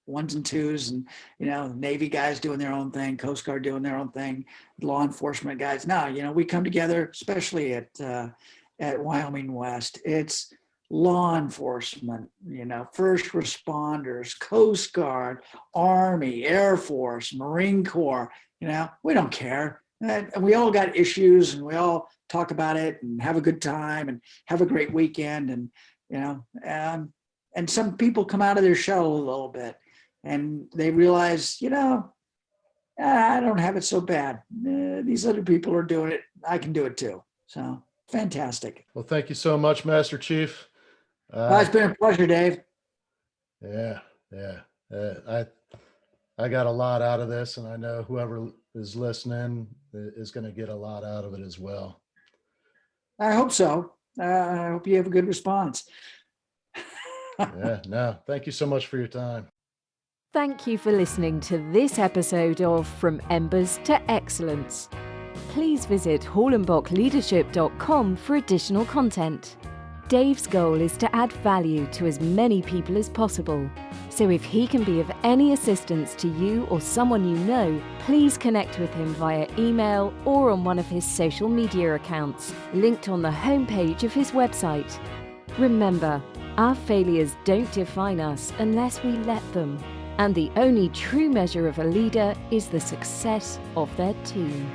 ones and twos, and, Navy guys doing their own thing, Coast Guard doing their own thing, law enforcement guys. No, we come together, especially at Wyoming West. It's law enforcement, first responders, Coast Guard, Army, Air Force, Marine Corps. We don't care. And we all got issues, and we all talk about it and have a good time and have a great weekend. And, and some people come out of their shell a little bit, and they realize, I don't have it so bad. These other people are doing it. I can do it too. So fantastic. Well, thank you so much, Master Chief. It's been a pleasure, Dave. Yeah. I got a lot out of this, and I know whoever is listening is going to get a lot out of it as well. I hope so. I hope you have a good response. Yeah, no, thank you so much for your time. Thank you for listening to this episode of From Embers to Excellence. Please visit hallenbachleadership.com for additional content. Dave's goal is to add value to as many people as possible. So if he can be of any assistance to you or someone you know, please connect with him via email or on one of his social media accounts, linked on the homepage of his website. Remember, our failures don't define us unless we let them. And the only true measure of a leader is the success of their team.